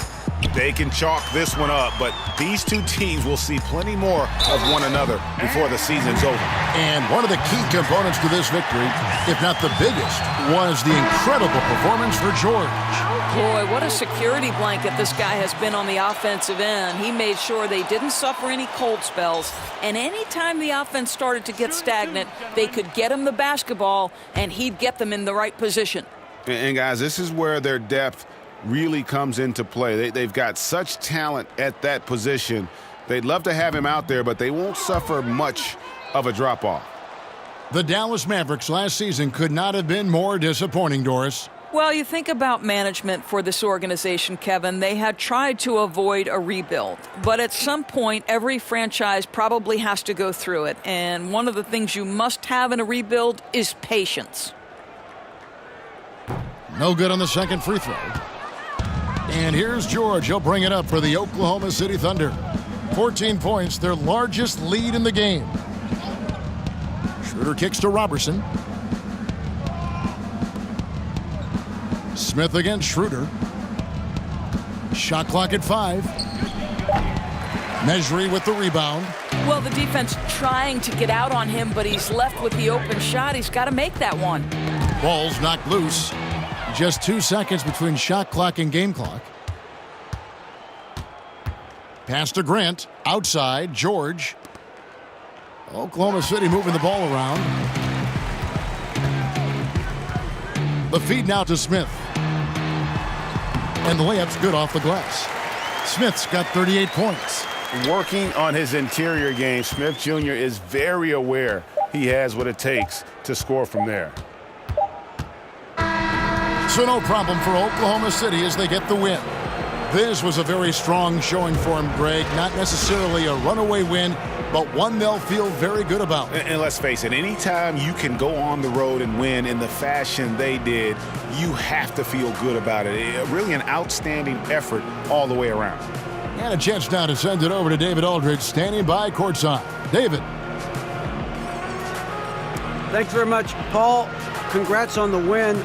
They can chalk this one up, but these two teams will see plenty more of one another before the season's over. And one of the key components to this victory, if not the biggest, was the incredible performance for George. Boy, what a security blanket this guy has been on the offensive end. He made sure they didn't suffer any cold spells. And anytime the offense started to get stagnant, they could get him the basketball, and he'd get them in the right position. And guys, this is where their depth really comes into play. They've got such talent at that position. They'd love to have him out there, but they won't suffer much of a drop-off. The Dallas Mavericks last season could not have been more disappointing, Doris. Well, you think about management for this organization, Kevin. They had tried to avoid a rebuild, but at some point, every franchise probably has to go through it. And one of the things you must have in a rebuild is patience. No good on the second free throw. And here's George. He'll bring it up for the Oklahoma City Thunder. 14 points, their largest lead in the game. Schroeder kicks to Robertson. Smith against Schroeder. Shot clock at 5. Mejri with the rebound. Well, the defense trying to get out on him, but he's left with the open shot. He's got to make that one. Ball's knocked loose. Just 2 seconds between shot clock and game clock. Pass to Grant. Outside, George. Oklahoma City moving the ball around. The feed now to Smith. And the layup's good off the glass. Smith's got 38 points. Working on his interior game, Smith Jr. is very aware he has what it takes to score from there. So no problem for Oklahoma City as they get the win. This was a very strong showing for him, Greg. Not necessarily a runaway win, but one they'll feel very good about. And let's face it, anytime you can go on the road and win in the fashion they did, you have to feel good about it. Really an outstanding effort all the way around. And a chance now to send it over to David Aldridge, standing by courtside. David. Thanks very much, Paul. Congrats on the win.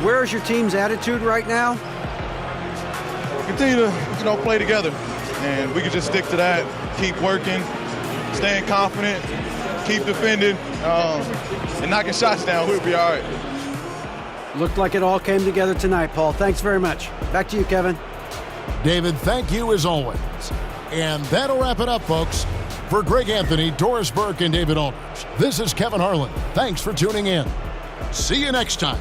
Where's your team's attitude right now? Continue to, play together, and we can just stick to that. Keep working, staying confident, keep defending, and knocking shots down. We'll be all right. Looked like it all came together tonight, Paul. Thanks very much. Back to you, Kevin. David, thank you as always. And that'll wrap it up, folks. For Greg Anthony, Doris Burke, and David Aldridge, this is Kevin Harlan. Thanks for tuning in. See you next time.